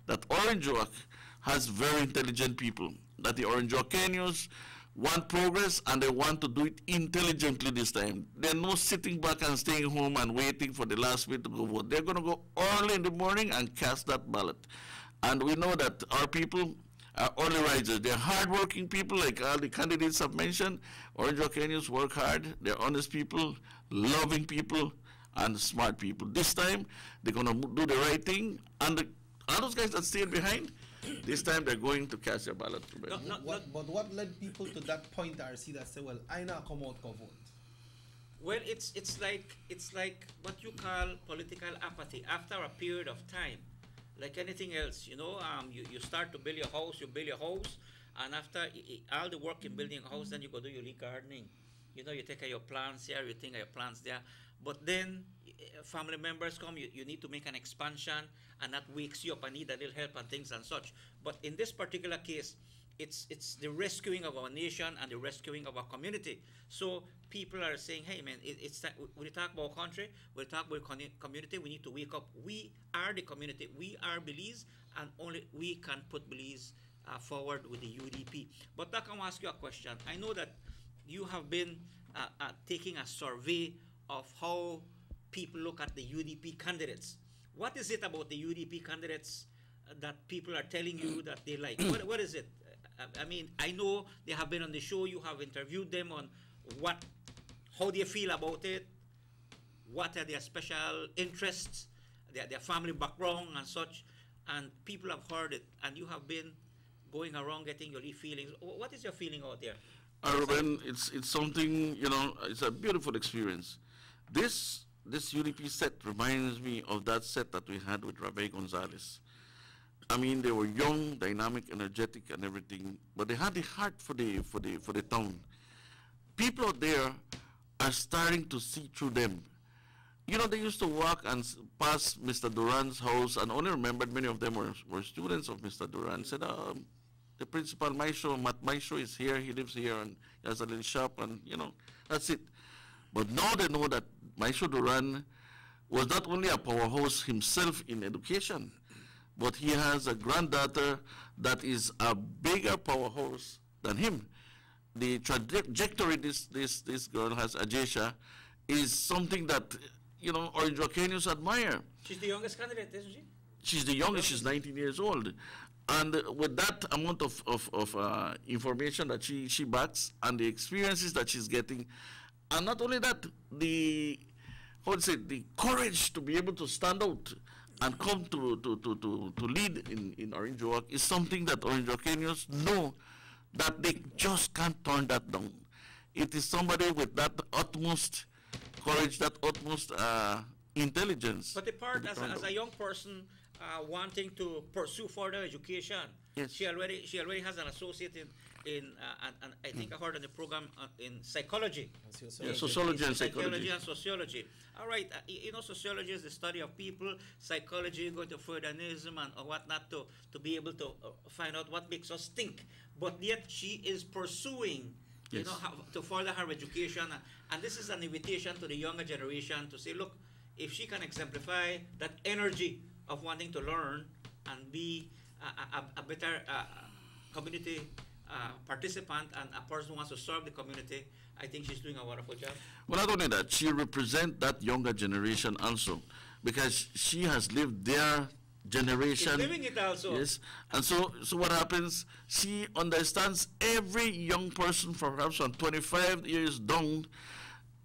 that Orange Walk has very intelligent people, that the Orange Walkenians want progress and they want to do it intelligently this time. They're not sitting back and staying home and waiting for the last minute to go vote. They're going to go early in the morning and cast that ballot. And we know that our people are early risers. They're hardworking people, like all the candidates have mentioned. Orange Walkenians work hard. They're honest people, loving people, and smart people. This time, they're going to do the right thing. And all those guys that stayed behind, this time they're going to cast their ballot. But what led people to that point, RC, that say, well, I not come out to vote? Well, it's like what you call political apathy. After a period of time, like anything else, you know, you start to build your house, and after all the work in building a house, then you go do your leaf gardening. You know, you take care of your plants here, you think of your plants there. But then family members come, you need to make an expansion, and that wakes you up and need a little help and things and such. But in this particular case, it's the rescuing of our nation and the rescuing of our community. So people are saying, hey man, it's time, when we talk about country, we talk about community, we need to wake up. We are the community, we are Belize, and only we can put Belize forward with the UDP. But I can ask you a question. I know that you have been taking a survey of how people look at the UDP candidates. What is it about the UDP candidates that people are telling you that they like? What is it? I mean, I know they have been on the show, you have interviewed them on how do you feel about it, what are their special interests, their family background and such, and people have heard it, and you have been going around getting your feelings. What is your feeling out there? Ruben, it's something, you know, it's a beautiful experience. This UDP set reminds me of that set that we had with Rabbi Gonzalez. I mean, they were young, dynamic, energetic, and everything, but they had the heart for the town. People out there are starting to see through them. You know, they used to walk and pass Mr. Duran's house, and only remembered many of them were students of Mr. Duran. Said, the principal, Matt Maisho is here, he lives here, and he has a little shop, and, you know, that's it. But now they know that Maisho Duran was not only a powerhouse himself in education, but he has a granddaughter that is a bigger powerhouse than him. The trajectory this girl has, Ajesha, is something that, you know, Orange Walkenians admire. She's the youngest candidate, isn't she? She's the youngest, she's 19 years old. And with that amount of information that she backs and the experiences that she's getting, and not only that, the courage to be able to stand out and come to lead in Orange Walk is something that Orange Walkenians know that they just can't turn that down. It is somebody with that utmost courage, that utmost intelligence. But the part, as a young person wanting to pursue further education, Yes. She already has an associate in and I think I heard on the program in psychology. Yeah, sociology and psychology. And sociology. All right, you know, sociology is the study of people. Psychology, going to Freudianism and or whatnot to be able to find out what makes us think. But yet she is pursuing, you Yes. know, to further her education. And this is an invitation to the younger generation to say, look, if she can exemplify that energy of wanting to learn and be a better community participant and a person who wants to serve the community, I think she's doing a wonderful job. Well, not only that, she represents that younger generation also, because she has lived their generation. She's living it also. Yes, and so what happens? She understands every young person, perhaps from 25 years down.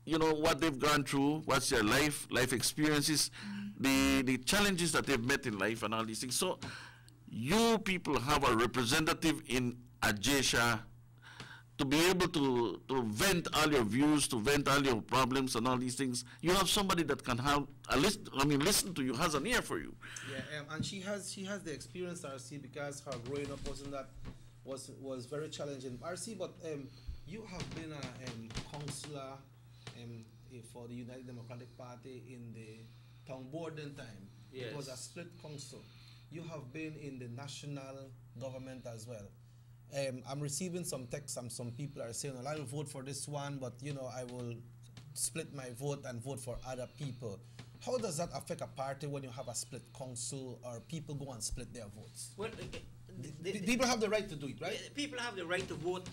You know what they've gone through, what's their life experiences, the challenges that they've met in life, and all these things. So, you people have a representative in Ajesha to be able to vent all your views, to vent all your problems and all these things. You have somebody that can have listen to you, has an ear for you. Yeah, and she has the experience, RC, because her growing up was very challenging. RC, but you have been a counselor for the United Democratic Party in the town board in time. Yes. It was a split council. You have been in the national government as well. I'm receiving some texts and some people are saying, well, I will vote for this one, but you know, I will split my vote and vote for other people. How does that affect a party when you have a split council or people go and split their votes? Well, people have the right to do it, right? People have the right to vote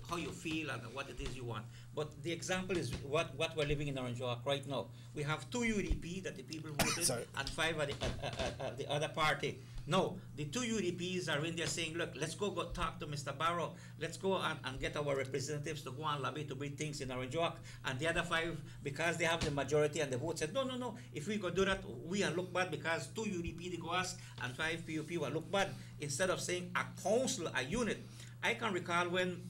how you feel and what it is you want. But the example is what we're living in Orange Walk right now. We have 2 UDP that the people voted and 5 at the other party. No, the 2 UDPs are in there saying, look, let's go talk to Mr. Barrow. Let's go and get our representatives to go and lobby to bring things in Orange Walk. And the other 5, because they have the majority and the vote, said, no. If we could do that, we will look bad because 2 UDP they go us and 5 PUP will look bad. Instead of saying a council, a unit. I can recall when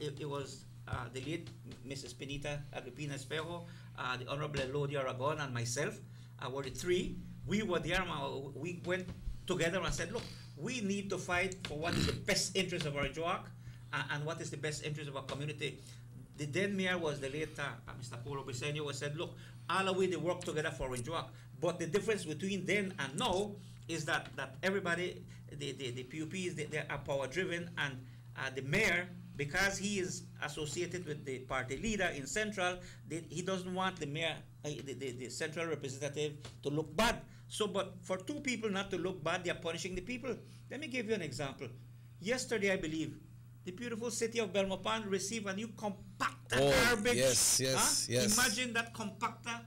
it was the late Mrs. Benita Agripina Espejo, the Honorable Elodie Aragon, and myself, were the 3. We were there, we went together and said, look, we need to fight for what is the best interest of Orange Walk and what is the best interest of our community. The then mayor was the late Mr. Paulo Briceño, who said, look, all the way they work together for Orange Walk. But the difference between then and now is that everybody, the PUPs, they are power driven, and the mayor, because he is associated with the party leader in Central, he doesn't want the mayor, the central representative, to look bad. So, but for 2 people not to look bad, they are punishing the people. Let me give you an example. Yesterday, I believe, the beautiful city of Belmopan received a new compactor garbage. Yes. Imagine that compactor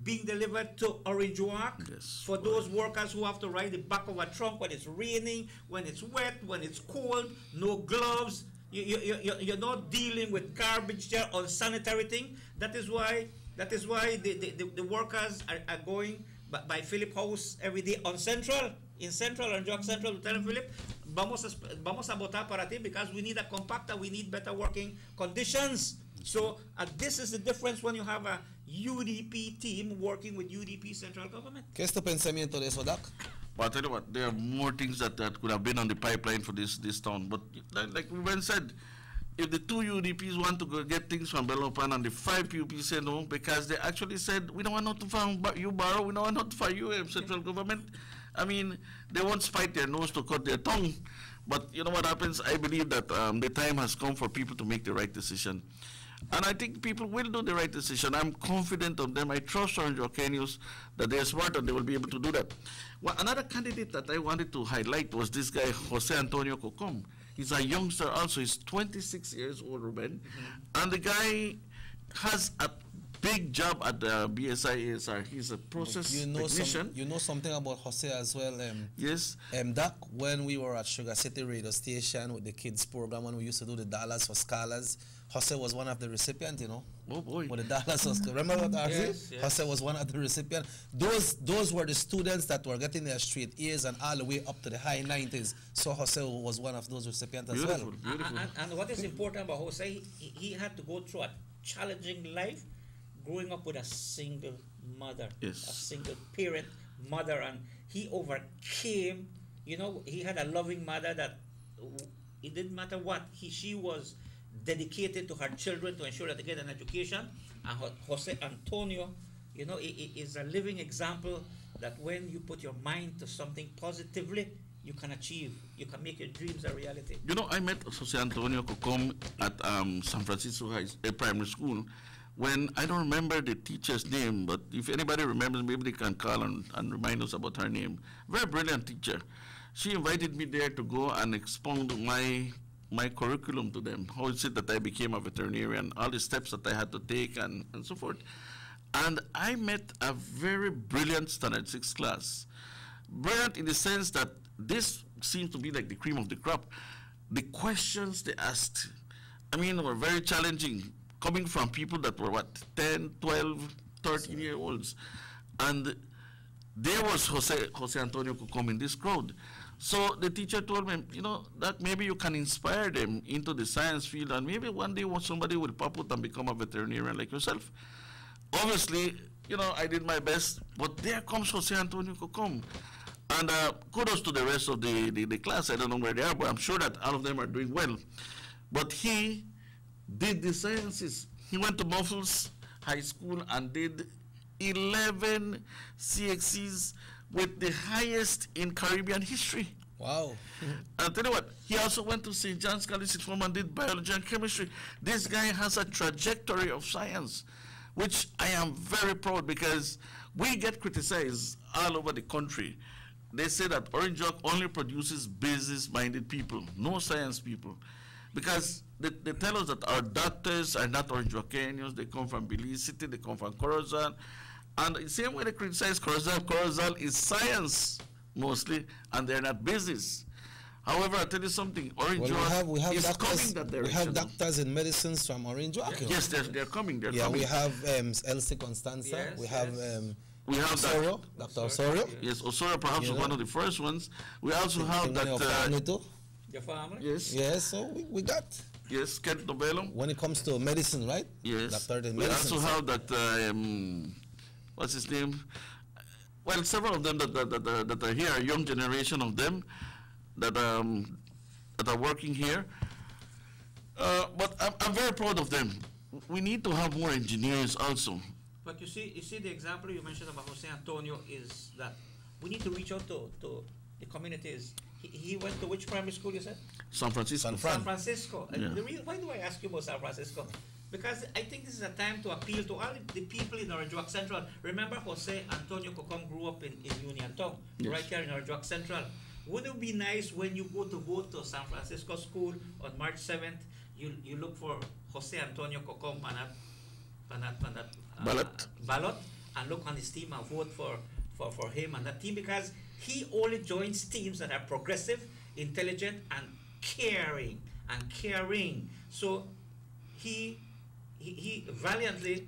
being delivered to Orange Walk for those workers who have to ride the back of a trunk when it's raining, when it's wet, when it's cold, no gloves. You're not dealing with garbage there, unsanitary thing. That is why the workers are going by Philip House every day on Central, Orange Walk Central, Lieutenant Philip. Vamos a votar para ti because we need a compactor, we need better working conditions. So this is the difference when you have a UDP team working with UDP central government. ¿Qué es tu pensamiento de eso, Doc? But I tell you what, there are more things that could have been on the pipeline for this town. But like Ruben said, if the 2 UDPs want to go get things from Belmopan and the 5 PUPs say no, because they actually said, we don't want not to find you, Barrow, we don't want not to find you, central government. I mean, they won't spite their nose to cut their tongue. But you know what happens? I believe that the time has come for people to make the right decision. And I think people will do the right decision. I'm confident of them. I trust Orange Walkenians that they're smart and they will be able to do that. Well, another candidate that I wanted to highlight was this guy, Jose Antonio Cocom. He's a youngster also. He's 26 years old, Ruben. And the guy has a big job at the BSI ASR. He's a process technician. You know something about Jose as well. Yes. Doc, when we were at Sugar City Radio Station with the kids program, when we used to do the dollars for scholars, Jose was one of the recipients, you know. Oh boy. With the dollars for scholars. Remember what I said? Yes. Jose was one of the recipients. Those were the students that were getting their straight A's and all the way up to the high 90s. So Jose was one of those recipients as well. Beautiful. And what is important about Jose, he had to go through a challenging life growing up with a single mother, a single parent mother, and he overcame, you know, he had a loving mother that it didn't matter what, she was dedicated to her children to ensure that they get an education. And Jose Antonio, you know, is a living example that when you put your mind to something positively, you can achieve, you can make your dreams a reality. You know, I met Jose Antonio Cocom at San Francisco Primary School when, I don't remember the teacher's name, but if anybody remembers, maybe they can call and remind us about her name. Very brilliant teacher. She invited me there to go and expound my curriculum to them. How is it that I became a veterinarian, all the steps that I had to take and so forth. And I met a very brilliant standard 6 class. Brilliant in the sense that this seems to be like the cream of the crop. The questions they asked, I mean, were very challenging, coming from people that were, 10, 12, 13-year-olds. And there was Jose Antonio Cocom in this crowd. So the teacher told me, you know, that maybe you can inspire them into the science field, and maybe one day somebody will pop out and become a veterinarian like yourself. Obviously, you know, I did my best, but there comes Jose Antonio Cocom. And kudos to the rest of the class. I don't know where they are, but I'm sure that all of them are doing well. But he did the sciences. He went to Muffles High School and did 11 CXCs with the highest in Caribbean history. Wow. I'll tell you what, he also went to St. John's College Sixth Form and did biology and chemistry. This guy has a trajectory of science, which I am very proud, because we get criticized all over the country. They say that Orange Walk only produces business-minded people, no science people. Because they tell us that our doctors are not Orange Walkenians, they come from Belize City, they come from Corozal. And the same way they criticize Corozal, Corozal is science mostly, and they're not business. However, I'll tell you something, Orange Walk is coming that direction. We have doctors in medicines from Orange Walk. Yes, they're coming, they're yeah, coming. we have Elsie Constanza, Yes, we have we have Osorio, Dr. Osorio. Yes, Osorio perhaps was one of the first ones. We also have that. Your family? Yes. Yes, so we got. Yes, Kent Nobelo. When it comes to medicine, right? Yes. Doctor in we medicine. also have that, what's his name? Well, several of them that are here, a young generation of them that are working here. But I'm very proud of them. We need to have more engineers also. But you see the example you mentioned about Jose Antonio is that we need to reach out to the communities. He went to which primary school, you said? San Francisco. San Francisco. Yeah. The reason, why do I ask you about San Francisco? Because I think this is a time to appeal to all the people in Orange Walk Central. Remember, Jose Antonio Cocom grew up in Union Town, Yes. right here in Orange Walk Central. Wouldn't it be nice when you go to San Francisco School on March 7th, you look for Jose Antonio Cocom on that ballot, and look on his team and vote for him and that team, because he only joins teams that are progressive, intelligent, and caring. So he valiantly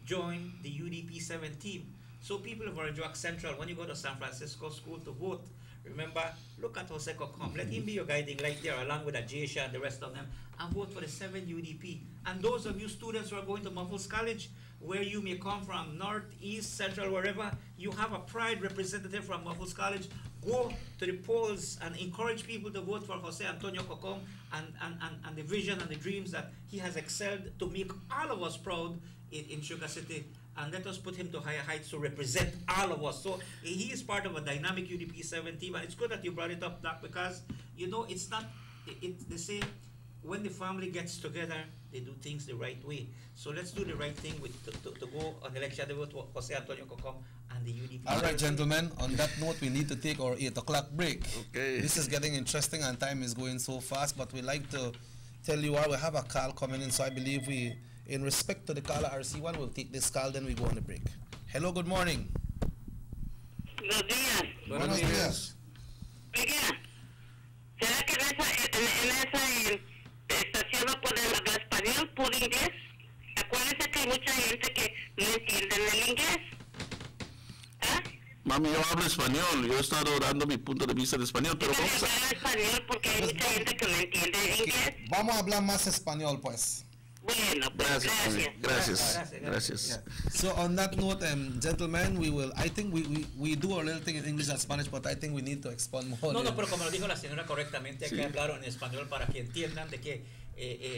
joined the UDP 7 team. So people of Orange Walk Central, when you go to San Francisco School to vote, remember, look at Jose Cocom. Let him be your guiding light there, along with Ajayesha and the rest of them, and vote for the 7 UDP. And those of you students who are going to Muffles College, where you may come from, north, east, central, wherever, you have a pride representative from Muffles College. Go to the polls and encourage people to vote for Jose Antonio Cocom and the vision and the dreams that he has excelled to make all of us proud in Sugar City. And let us put him to higher heights to represent all of us. So he is part of a dynamic UDP 7 team, and it's good that you brought it up, Doc, because, you know, it's not, they say when the family gets together, they do things the right way. So let's do the right thing to go on election day with Jose Antonio Cocom and the UDP. All right, gentlemen, on that note, we need to take our 8 o'clock break. Okay. This is getting interesting and time is going so fast, but we like to tell you all we have a call coming in, so I believe we, in respect to the caller RC1, we'll take this call, then we go on the break. Hello, good morning. Buenos días. Buenos días. Oiga, ¿será que en esa estación no pueden hablar español, puro inglés? Acuérdense que hay mucha gente que no entiende el inglés. Mami, yo hablo español. Yo he estado dando mi punto de vista en español, pero vamos a... español porque hay mucha gente que no entiende inglés. Vamos a hablar más español, pues. Bueno, pues Gracias. So on that note, gentlemen, I think we do a little thing in English and Spanish, but I think we need to expand more. No, pero como lo dijo la señora correctamente, hay que hablar en español para que entiendan de que,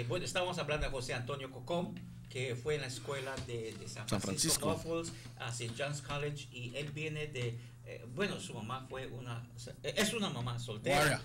bueno, estábamos hablando de José Antonio Cocom, que fue en la escuela de San Francisco, Norfolk, a St. John's College, y él viene de, bueno, su mamá es una mamá soltera,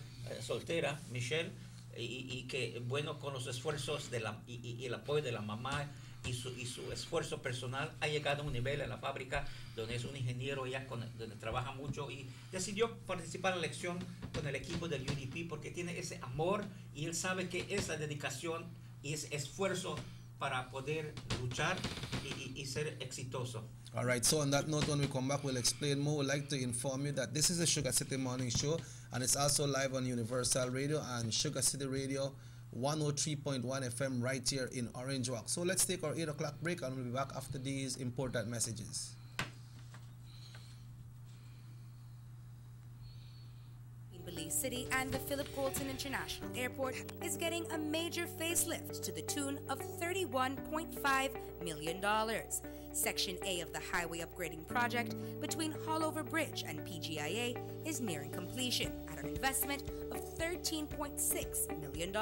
Michelle, y que, bueno, con los esfuerzos y el apoyo de la mamá y su esfuerzo personal, ha llegado a un nivel en la fábrica donde es un ingeniero ya donde trabaja mucho, y decidió participar en la elección con el equipo del UDP porque tiene ese amor y él sabe que esa dedicación y ese esfuerzo para poder luchar y ser exitoso. All right, so on that note, when we come back, we'll explain more. We'd like to inform you that this is the Sugar City Morning Show, and it's also live on Universal Radio and Sugar City Radio 103.1 FM right here in Orange Walk. So let's take our 8 o'clock break, and we'll be back after these important messages. Belize City and the Philip Goulton International Airport is getting a major facelift to the tune of $31.5 million. Section A of the highway upgrading project between Haulover Bridge and PGIA is nearing completion at an investment of $13.6 million.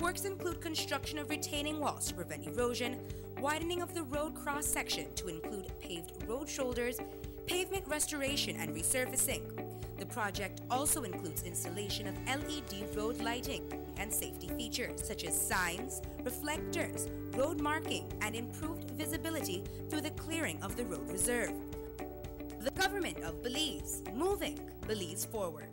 Works include construction of retaining walls to prevent erosion, widening of the road cross section to include paved road shoulders, pavement restoration and resurfacing. The project also includes installation of LED road lighting and safety features such as signs, reflectors, road marking, and improved visibility through the clearing of the road reserve. The government of Belize, moving Belize forward.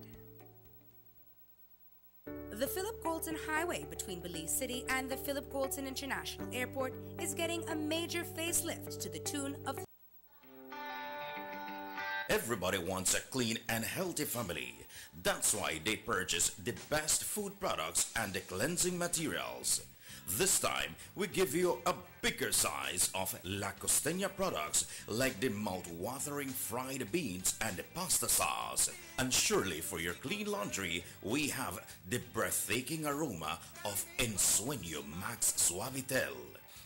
The Philip Goulton Highway between Belize City and the Philip Goulton International Airport is getting a major facelift to the tune of Everybody wants a clean and healthy family. That's why they purchase the best food products and the cleansing materials. This time, we give you a bigger size of La Costeña products like the mouth-watering fried beans and the pasta sauce. And surely for your clean laundry, we have the breathtaking aroma of Ensueño Max Suavitel.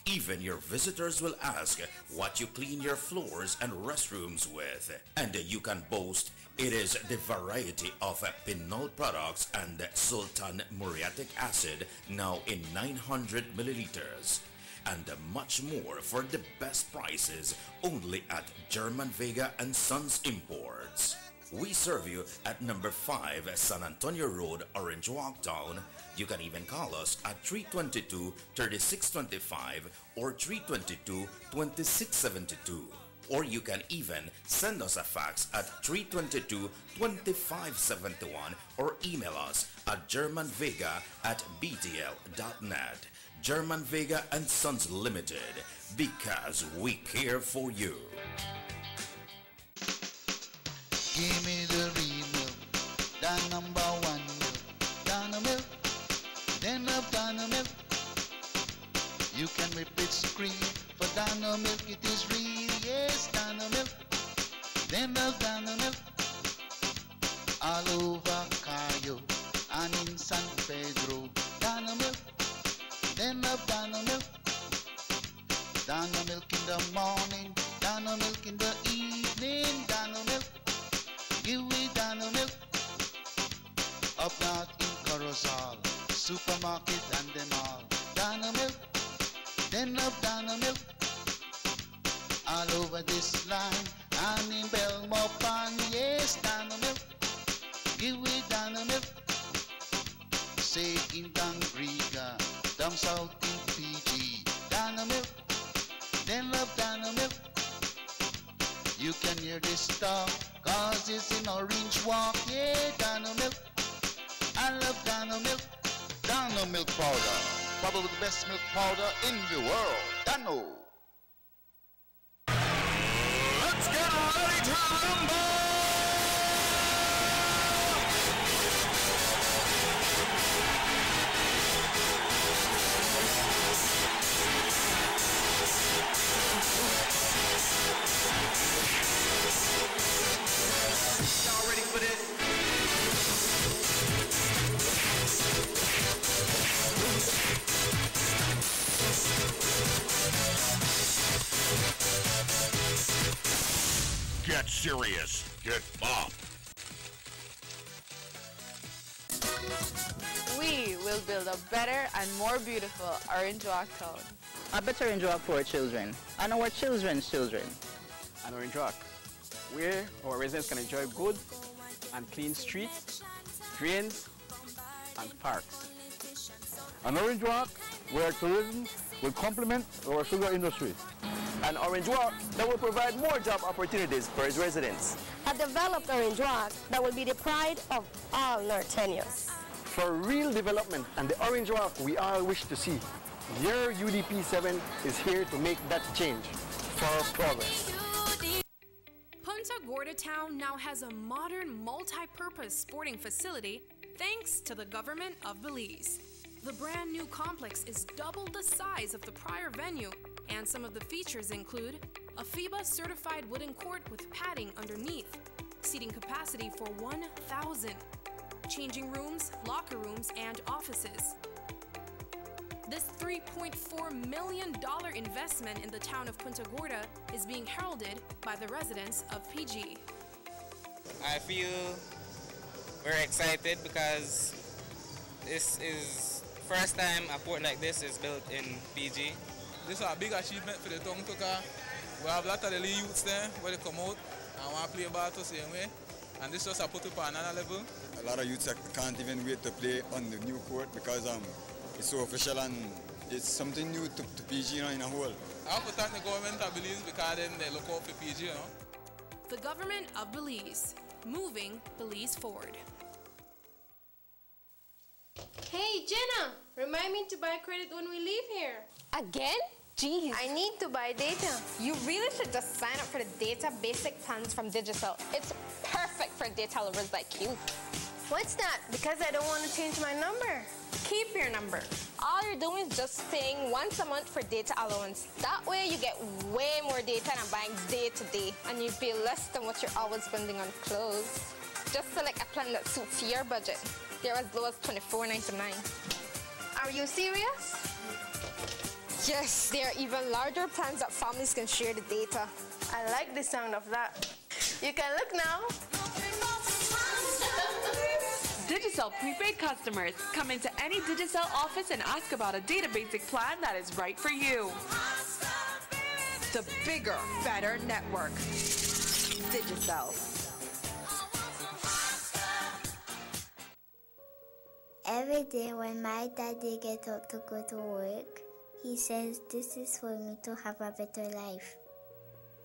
Even your visitors will ask what you clean your floors and restrooms with. And you can boast it is the variety of Pinol products and Sultan Muriatic acid now in 900 milliliters. And much more for the best prices only at German Vega and Sons Imports. We serve you at number 5 San Antonio Road, Orange Walk Town. You can even call us at 322-3625 or 322-2672. Or you can even send us a fax at 322-2571 or email us at germanvega@btl.net. German Vega and Sons Limited, because we care for you. Give me the real milk, the number one milk, Dano milk, then of Dano milk. You can whip it cream for Dano milk, it is real, yes, Dano milk, then of Dano milk. All over Cayo and in San Pedro, Dano milk, then of Dano milk. Dano milk in the morning, Dano milk in the evening, Dano milk. Give me Dano milk. Up north in Corozal, supermarket and them all. Dano milk, then of Dano milk. All over this land and in Belmopan, yes, Dano milk. Give me Dano milk. Say in Dangriga, down south in Fiji, Dano milk, then of Dano milk. You can hear this talk, cause it's in Orange Walk, yeah, Dano milk. I love Dano milk. Dano milk powder, probably the best milk powder in the world. Dano. Let's get ready to rumble! Y'all ready for this? Get serious. Get bopped. We will build a better and more beautiful Orange Walk town. A better Orange Walk for our children and our children's children. An Orange Walk, where our residents can enjoy good and clean streets, drains, and parks. An Orange Walk where tourism will complement our sugar industry. An Orange Walk that will provide more job opportunities for its residents. A developed Orange Walk that will be the pride of all Northenians. For real development and the Orange Walk we all wish to see, your UDP 7 is here to make that change for progress. Punta Gorda Town now has a modern multi-purpose sporting facility thanks to the government of Belize. The brand new complex is double the size of the prior venue, and some of the features include a FIBA certified wooden court with padding underneath, seating capacity for 1,000, changing rooms, locker rooms, and offices. This $3.4 million investment in the town of Punta Gorda is being heralded by the residents of PG. I feel very excited because this is first time a port like this is built in PG. This is a big achievement for the town because we have a lot of the youths there where they come out and want to play ball the same way. And this just a put up on another level. A lot of youths can't even wait to play on the new court because it's so official and it's something new to PG, in a whole. I have to thank the government of Belize because then they look out for PG, The government of Belize, moving Belize forward. Hey, Jenna, remind me to buy credit when we leave here. Again? Jeez. I need to buy data. You really should just sign up for the data basic plans from Digicel. It's perfect for data lovers like you. What's that? Because I don't want to change my number. Keep your number. All you're doing is just paying once a month for data allowance. That way you get way more data than buying day to day, and you pay less than what you're always spending on clothes. Just select a plan that suits your budget. They're as low as $24.99. Are you serious? Yes, there are even larger plans that families can share the data. I like the sound of that. You can look now. Digicel prepaid customers, come into any Digicel office and ask about a data basic plan that is right for you. The bigger, better network. Digicel. Every day when my daddy gets up to go to work, he says this is for me to have a better life.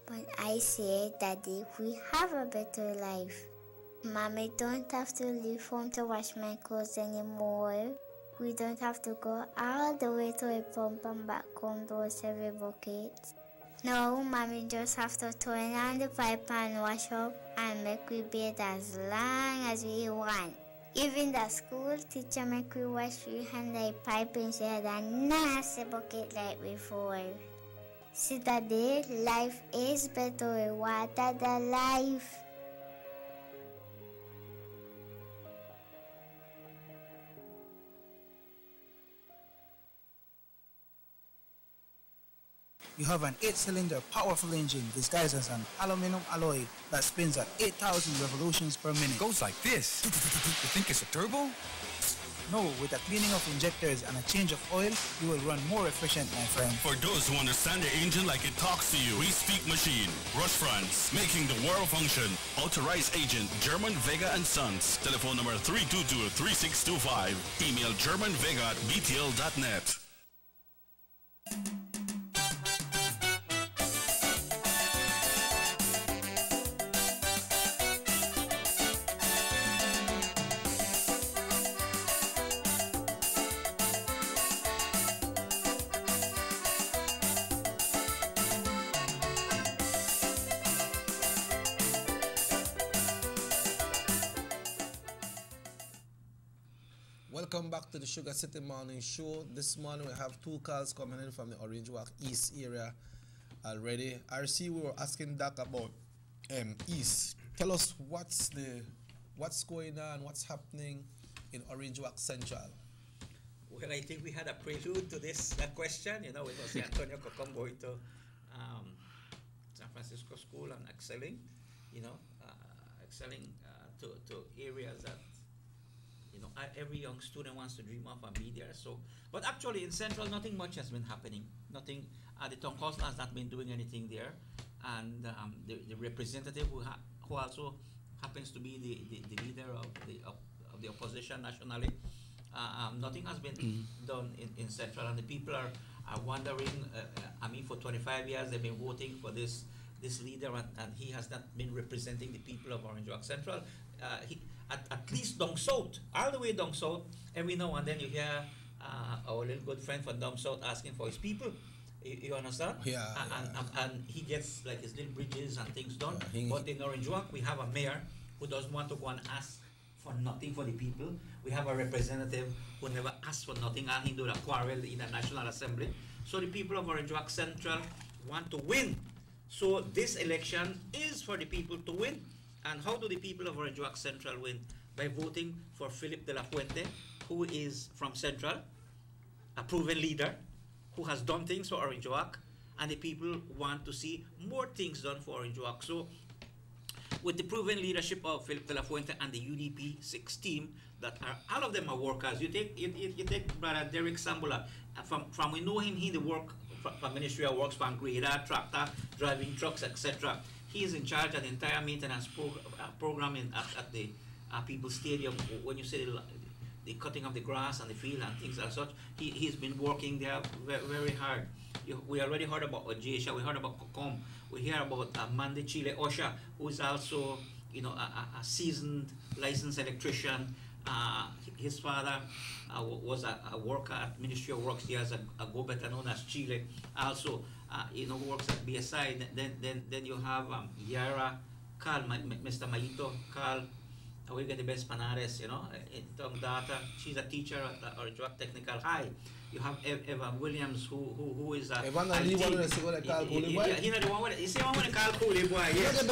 But I say, Daddy, we have a better life. Mommy don't have to leave home to wash my clothes anymore. We don't have to go all the way to a pump and back home to wash every bucket. No, Mommy just have to turn on the pipe and wash up and make we bathe as long as we want. Even the school teacher make we wash we hand the pipe instead of a nasty bucket like before. See, Daddy, life is better with water than life. You have an 8-cylinder powerful engine disguised as an aluminum alloy that spins at 8,000 revolutions per minute. Goes like this. You think it's a turbo? No, with a cleaning of injectors and a change of oil, you will run more efficient, my friend. For those who understand the engine like it talks to you, we speak machine. Rush France, making the world function. Authorized agent, German Vega and Sons. Telephone number 322-3625. Email germanvega@btl.net. Welcome back to the Sugar City Morning Show. This morning we have 2 calls coming in from the Orange Walk East area already. RC, we were asking Doc about East. Tell us what's going on, what's happening in Orange Walk Central. Well, I think we had a prelude to that question. You know, it was Antonio Cocom going to San Francisco School and excelling. excelling to areas that every young student wants to dream of and be there. So, but actually in Central, nothing much has been happening. Nothing. The town council has not been doing anything there, and the representative who also happens to be the leader of the opposition nationally. Nothing has been done in Central, and the people are wondering. For 25 years they've been voting for this leader, and he has not been representing the people of Orange Walk Central. At least down south, all the way down south, every now and then you hear our little good friend from down south asking for his people. You understand? Yeah. And he gets like his little bridges and things done. But in Orange Walk, we have a mayor who doesn't want to go and ask for nothing for the people. We have a representative who never asks for nothing, and he do a quarrel in the National Assembly. So the people of Orange Walk Central want to win. So this election is for the people to win. And how do the people of Orange Walk Central win? By voting for Philip de la Fuente, who is from Central, a proven leader, who has done things for Orange Walk, and the people want to see more things done for Orange Walk. So with the proven leadership of Philip de la Fuente and the UDP 6 team, that are all of them are workers. You take Brother Derek Sambula, from we know him, he the work from Ministry of Works, from grader, tractor, driving trucks, etc. He is in charge of the entire maintenance program at the People's Stadium. When you say the cutting of the grass and the field and things like such, he's been working there very, very hard. We already heard about Ojisha, we heard about Kokom, we hear about Mandy Chile Osha, who is also a seasoned licensed electrician. His father was a worker at Ministry of Works. He has a go better known as Chile. Also, works at BSI. Then you have Yara Carl, Mr. Malito Carl. We get the best Panares, in term data. She's a teacher at Orange Walk Technical High. You have Evan Williams, who is a Evan and Lee one when they call Coolie Boy. He not the one when he call Coolie Boy. Yes.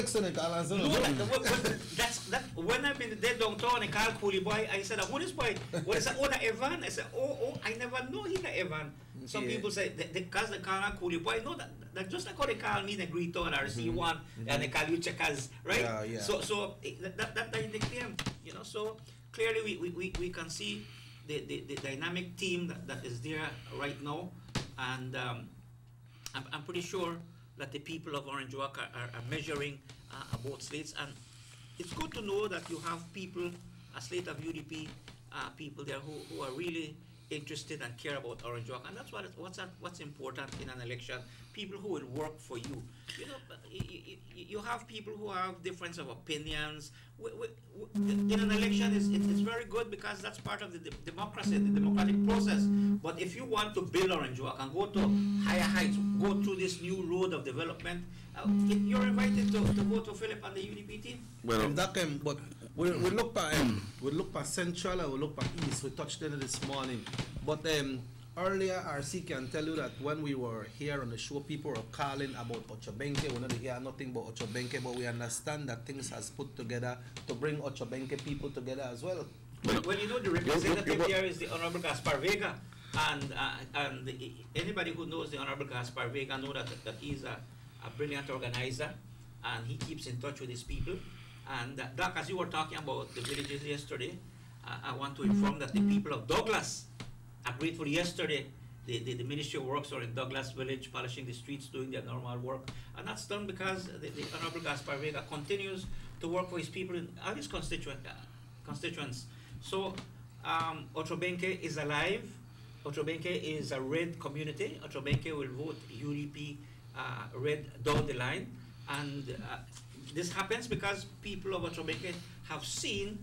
That's when I've been there downtown and call Coolie Boy. I said, "Who is boy?" Well, I said, "Oh, the Evan." I said, "Oh, I never know he's the Evan." Some people say because they call Coolie Boy. No, that just like how they call me the Grito or RC1 and they call you Checkers, right? Yeah. So that is the claim, So clearly we can see the dynamic team that is there right now, and I'm pretty sure that the people of Orange Walk are measuring both slates, and it's good to know that you have people, a slate of UDP people there who are really interested and care about Orange Walk, and that's what's important in an election. People who will work for you. You have people who have difference of opinions. In an election, it's very good because that's part of the democracy, the democratic process. But if you want to build Orange Walk and go to higher heights, go through this new road of development, you're invited to vote for Philip and the UDP team. Well, but we look at Central and we look at East. We touched on it this morning. But earlier, RC can tell you that when we were here on the show, people were calling about Ochobenke. We don't hear nothing about Ochobenke, but we understand that things has put together to bring Ochobenke people together as well. Well, the representative here is the Honorable Gaspar Vega, and anybody who knows the Honorable Gaspar Vega know that he's a brilliant organizer, and he keeps in touch with his people. And Doc, as you were talking about the villages yesterday, I want to inform that the people of Douglas are grateful. Yesterday, the Ministry of Works are in Douglas Village polishing the streets, doing their normal work. And that's done because the Honorable Gaspar Vega continues to work for his people in all his constituents. So Ochobenke is alive. Ochobenke is a red community. Ochobenke will vote UDP red down the line. And this happens because people of Ochobenke have seen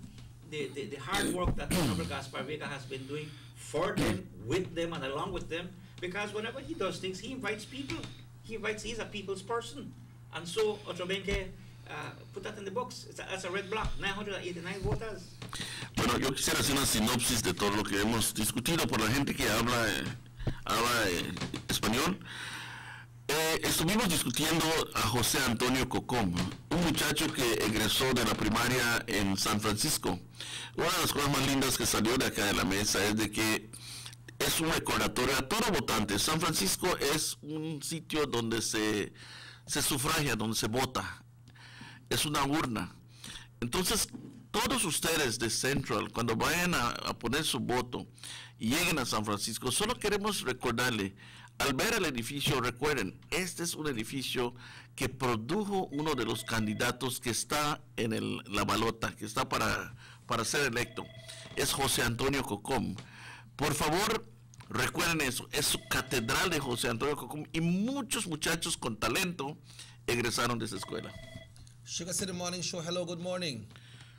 the hard work that Honorable Gaspar Vega has been doing for them, with them, and along with them. Because whenever he does things, he invites people. He's a people's person. And so Ochobenke, put that in the books. That's a red block, 989 voters. Bueno, yo quisiera hacer una sinopsis de todo lo que hemos discutido por la gente que habla español. Estuvimos discutiendo a José Antonio Cocom, un muchacho que egresó de la primaria en San Francisco. Una de las cosas más lindas que salió de acá de la mesa es de que es un recordatorio a todo votante. San Francisco es un sitio donde se sufragia, donde se vota. es una urna. Entonces, todos ustedes de Central, cuando vayan a poner su voto y lleguen a San Francisco, solo queremos recordarle, al ver el edificio, recuerden, este es un edificio que produjo uno de los candidatos que está en la balota, que está para ser electo. Es José Antonio Cocom. Por favor, recuerden eso, es su catedral de José Antonio Cocom y muchos muchachos con talento egresaron de esa escuela. Sugar City Morning Show, hello, good morning.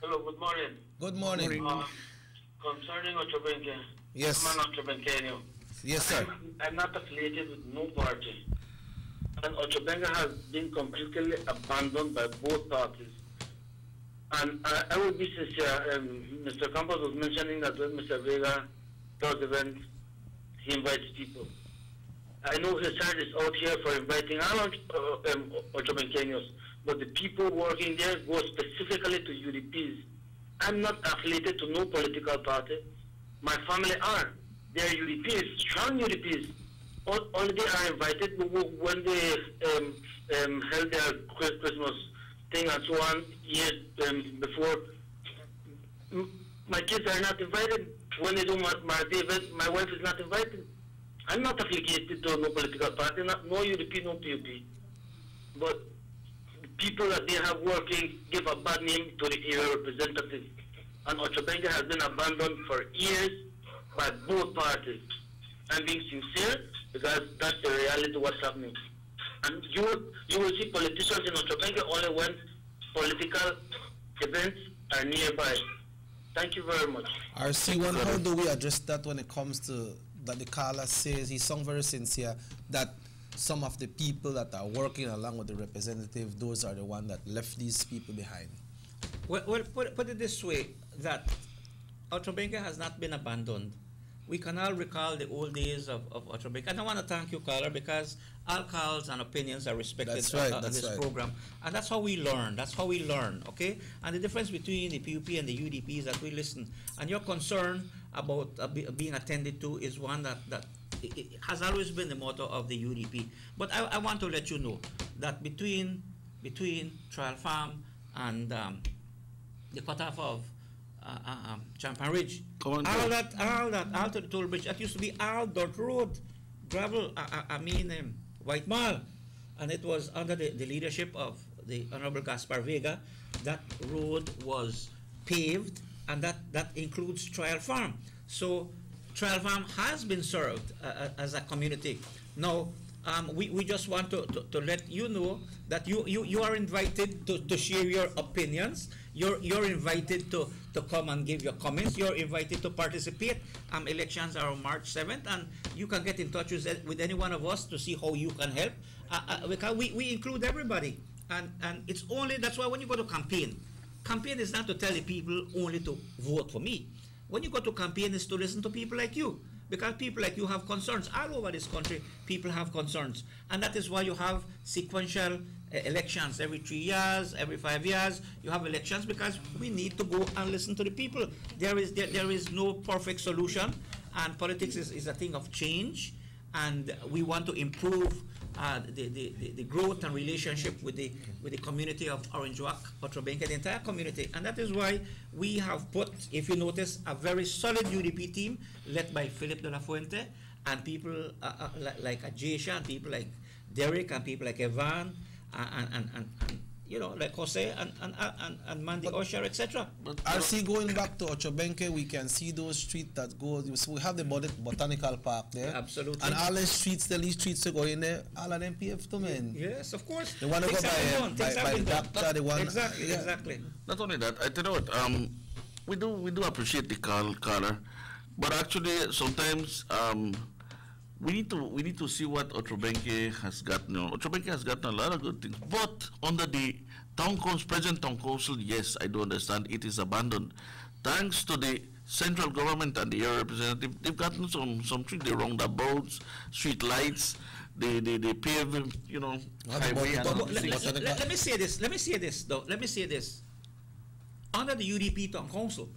Hello, good morning. Good morning. Concerning Ochobenque, yes. I'm an Ochobenqueño. Yes, sir. I'm not affiliated with no party. And Ochobenque has been completely abandoned by both parties. And I will be sincere, Mr. Campos was mentioning that when Mr. Vega does events, he invites people. I know his side is out here for inviting all Ochobenqueños, but the people working there go specifically to UDPs. I'm not affiliated to no political party. My family are. They are UDPs, strong UDPs. Only they are invited when they held their Christmas thing and so on years before. My kids are not invited. When they do my event, my wife is not invited. I'm not affiliated to no political party, no UDP, no PUP. But people that they have working give a bad name to the area representatives. And Ochobenque has been abandoned for years by both parties. I'm being sincere because that's the reality of what's happening. And you will see politicians in Ochobenque only when political events are nearby. Thank you very much. RC1, how do we address that when it comes to that the caller says, he sounds very sincere, that some of the people that are working along with the representative, those are the ones that left these people behind? Well, put it this way, that Ochobenque has not been abandoned. We can all recall the old days of Ochobenque. And I want to thank you, caller, because all calls and opinions are respected on this program. And that's how we learn. That's how we learn, okay? And the difference between the PUP and the UDP is that we listen. And your concern about being attended to is one that it has always been the motto of the UDP. But I want to let you know that between Trial Farm and the cutoff of Champion Ridge, all to the toll bridge, that used to be all dirt road, gravel, White Mall, and it was under the leadership of the Honorable Gaspar Vega. That road was paved, and that includes Trial Farm. So Trial Farm has been served as a community. Now, we just want to let you know that you are invited to share your opinions. You're invited to come and give your comments. You're invited to participate. Elections are on March 7th, and you can get in touch with any one of us to see how you can help. Because we include everybody, and it's only, that's why when you go to campaign is not to tell the people only to vote for me. When you go to campaign, is to listen to people like you. Because people like you have concerns. All over this country, people have concerns. And that is why you have sequential elections every 3 years, every 5 years. You have elections because we need to go and listen to the people. There is no perfect solution. And politics is a thing of change. And we want to improve the growth and relationship with the community of Orange Walk, Ochobenque, the entire community. And that is why we have put, if you notice, a very solid UDP team led by Philip de la Fuente, and people like Ajayesha, and people like Derek, and people like Evan, and you know, like Jose and Mandy Osher, etc. RC, going back to Ochobenque, we can see those streets that go. So we have the Botanical Park there. Absolutely. And all the streets, the least streets to go in there, all of them PF to men. Yes, of course. They want to go by the doctor. They want exactly. Not only that, I tell you what, we do appreciate the caller, but actually sometimes we need to see what Ochobenque has gotten. Ochobenque has gotten a lot of good things, but under the present town council, yes, I do understand it is abandoned. Thanks to the central government and the area representative, they've gotten some street, the roundabouts, street lights, they pave, highway. Let me say this though. Let me say this. Under the UDP town council,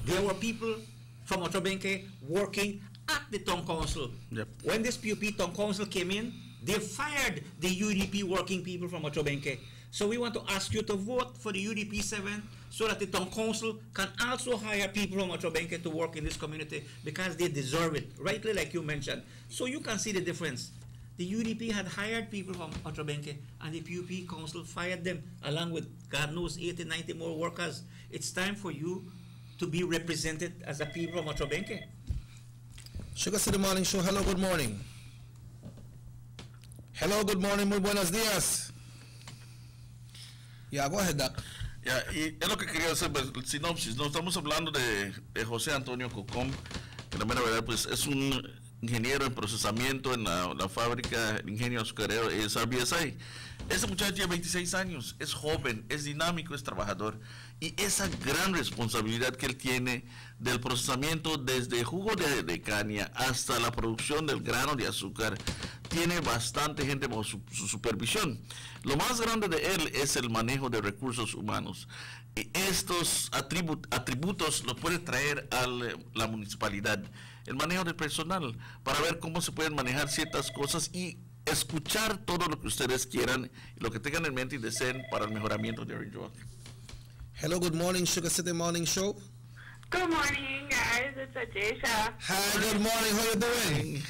there were people from Ochobenque working at the town council. Yep. When this PUP town council came in, they fired the UDP working people from Ochobenque. So we want to ask you to vote for the UDP 7 so that the town council can also hire people from Ochobenke to work in this community because they deserve it, rightly like you mentioned. So you can see the difference. The UDP had hired people from Ochobenke and the PUP council fired them along with God knows 80, 90 more workers. It's time for you to be represented as a people from Ochobenke. Sugar City Morning Show, hello, good morning. Hello, good morning, muy buenos días. Yeah, go ahead, Doc. Ya, y es lo que quería hacer, pues, el sinopsis. No estamos hablando de José Antonio Cocom, que la mera verdad, pues, es un ingeniero en procesamiento en la fábrica de ingenio azucarero SRBSI. Ese muchacho tiene 26 años, es joven, es dinámico, es trabajador. Y esa gran responsabilidad que él tiene del procesamiento desde jugo de caña hasta la producción del grano de azúcar, tiene bastante gente bajo su supervisión. Lo más grande de él es el manejo de recursos humanos. Y estos atributos los puede traer a la municipalidad. El manejo del personal, para ver cómo se pueden manejar ciertas cosas y escuchar todo lo que ustedes quieran y lo que tengan en mente y deseen para el mejoramiento de Orange Walk. Hello, good morning, Sugar City Morning Show. Good morning, guys. It's Ajisha. Hi, good morning. How you doing?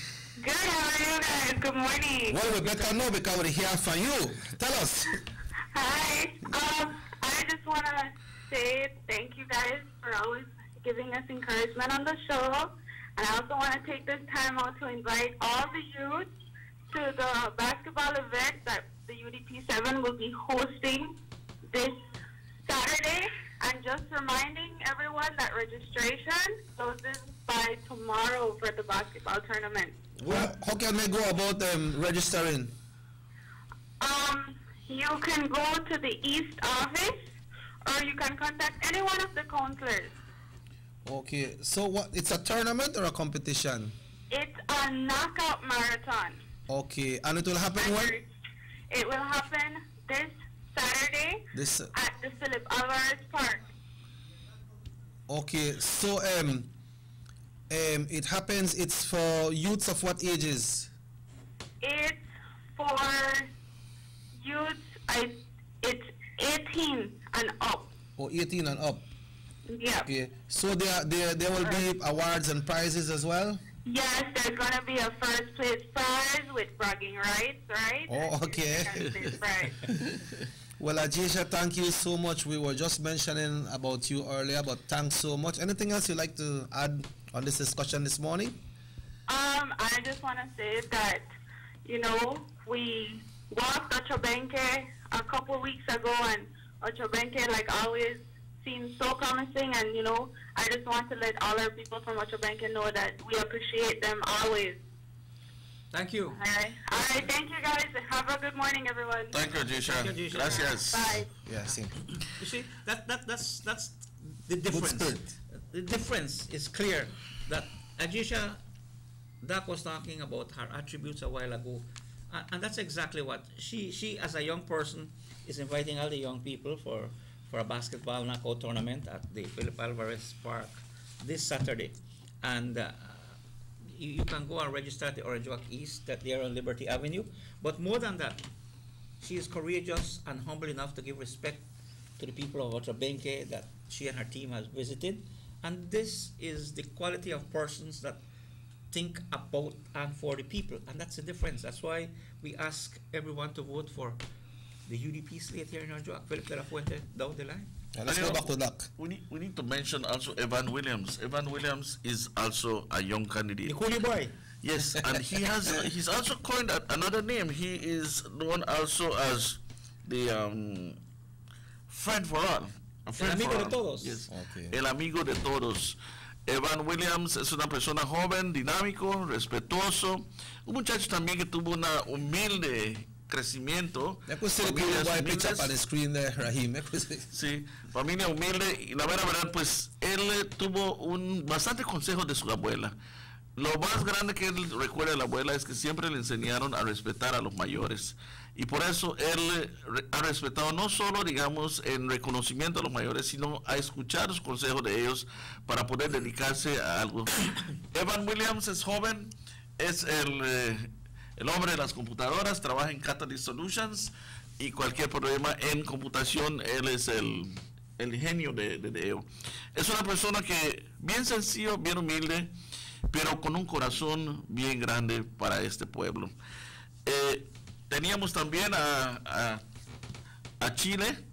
Good. How are you guys? Good morning. Well, we better know because we're here for you. Tell us. Hi. I just want to say thank you guys for always giving us encouragement on the show. And I also want to take this time out to invite all the youth to the basketball event that the UDP 7 will be hosting this Saturday. And just reminding everyone that registration closes by tomorrow for the basketball tournament. Well, how can they go about registering? You can go to the East office or you can contact any one of the counselors. Okay, so what? It's a tournament or a competition? It's a knockout marathon. Okay, and it will happen when? It will happen this Saturday at the Philip Alvarez Park. Okay, so it happens. It's for youths of what ages? It's for youths. It's 18 and up. Oh, 18 and up. Yeah. Okay. So there will be awards and prizes as well? Yes, there's going to be a first place prize with bragging rights, right? Oh, okay. Well, Ajisha, thank you so much. We were just mentioning about you earlier, but thanks so much. Anything else you'd like to add on this discussion this morning? I just want to say that, you know, we walked Ochobenke a couple weeks ago, and Ochobenke, like always, seems so promising, and, you know, I just want to let all our people from Ochobenke know that we appreciate them always. Thank you. All right, thank you guys. Have a good morning, everyone. Thank you, Ajisha. Gracias. Bye. Yeah, same. You see, that's the difference. The difference is clear that Ajisha, Doc was talking about her attributes a while ago, and that's exactly what she as a young person is inviting all the young people for a basketball knockout tournament at the Philip Alvarez Park this Saturday. And you can go and register at the Orange Walk East, that they are on Liberty Avenue. But more than that, she is courageous and humble enough to give respect to the people of Ochobenke that she and her team has visited. And this is the quality of persons that think about and for the people. And that's the difference. That's why we ask everyone to vote for the UDP slate here in Orange Walk. Philip de la Fuente, down the line. Let's go back to Doc. We need to mention also Evan Williams. Evan Williams is also a young candidate. The coolie boy. Yes, and he's also coined another name. He is known also as the friend for all. El amigo de todos. Yes. Okay. El amigo de todos. Evan Williams es una persona joven, dinámico, respetuoso, un muchacho también que tuvo una humilde crecimiento. Sí, familia humilde, y la verdad, pues él tuvo bastante consejo de su abuela. Lo más grande que él recuerda de la abuela es que siempre le enseñaron a respetar a los mayores. Y por eso él ha respetado no solo, digamos, en reconocimiento a los mayores, sino a escuchar los consejos de ellos para poder dedicarse a algo. Evan Williams es joven, es el hombre de las computadoras, trabaja en Catalyst Solutions, y cualquier problema en computación, él es el genio de ello. Es una persona que bien sencillo, bien humilde, pero con un corazón bien grande para este pueblo. Teníamos también a Chile,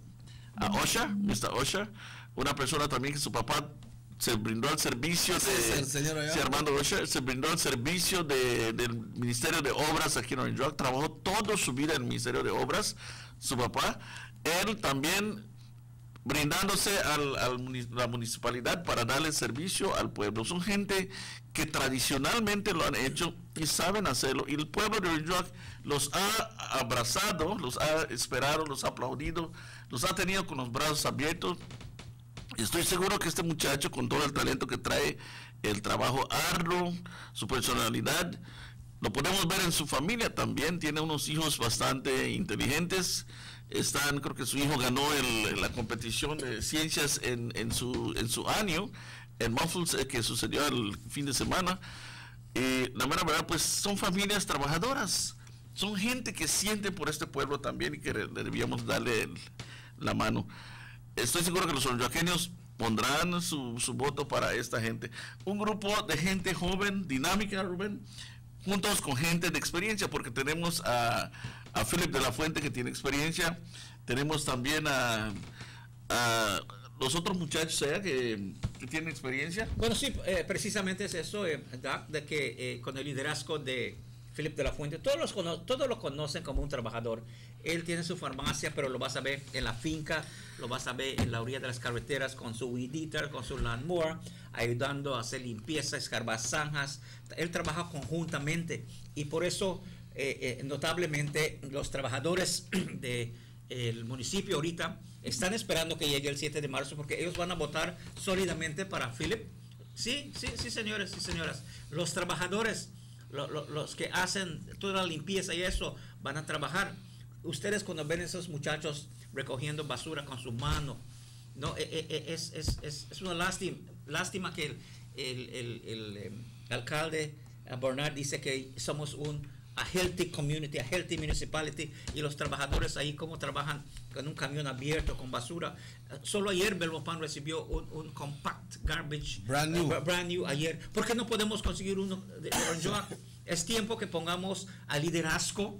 a Osha, Mr. Osha, una persona también que su papá se brindó al servicio Armando Osha, se brindó al servicio del Ministerio de Obras aquí en Orange Walk, trabajó toda su vida en el Ministerio de Obras, su papá. Él también brindándose a la municipalidad para darle servicio al pueblo. Son gente que tradicionalmente lo han hecho y saben hacerlo, y el pueblo de Orange Walk los ha abrazado, los ha esperado, los ha aplaudido, los ha tenido con los brazos abiertos. Estoy seguro que este muchacho, con todo el talento que trae, el trabajo arduo, su personalidad, lo podemos ver en su familia también. Tiene unos hijos bastante inteligentes. Creo que su hijo ganó la competición de ciencias en su año, en Muffles, que sucedió el fin de semana. La mera verdad, pues son familias trabajadoras, son gente que siente por este pueblo también, y que debíamos darle la mano. Estoy seguro que los orangeños pondrán su voto para esta gente. Un grupo de gente joven, dinámica, Rubén, juntos con gente de experiencia, porque tenemos a Philip de la Fuente, que tiene experiencia. Tenemos también a los otros muchachos allá que tienen experiencia. Bueno, sí, precisamente es eso, Doc, de que con el liderazgo de Philip de la Fuente, todos lo conocen como un trabajador. Él tiene su farmacia, pero lo vas a ver en la finca, lo vas a ver en la orilla de las carreteras con su weed eater, con su lawnmower, ayudando a hacer limpieza, escarbar zanjas. Él trabaja conjuntamente, y por eso notablemente los trabajadores del municipio ahorita están esperando que llegue el 7 de marzo, porque ellos van a votar sólidamente para Philip. Sí, señores y señoras, los trabajadores, los que hacen toda la limpieza y eso, van a trabajar. Ustedes cuando ven a esos muchachos recogiendo basura con su mano, no, es una lástima que el alcalde Bernard dice que somos a healthy community, a healthy municipality, y los trabajadores ahí como trabajan con un camión abierto con basura. Solo ayer Belmopan recibió un compact garbage brand new ayer. ¿Por qué no podemos conseguir uno de Orange Walk? Es tiempo que pongamos al liderazgo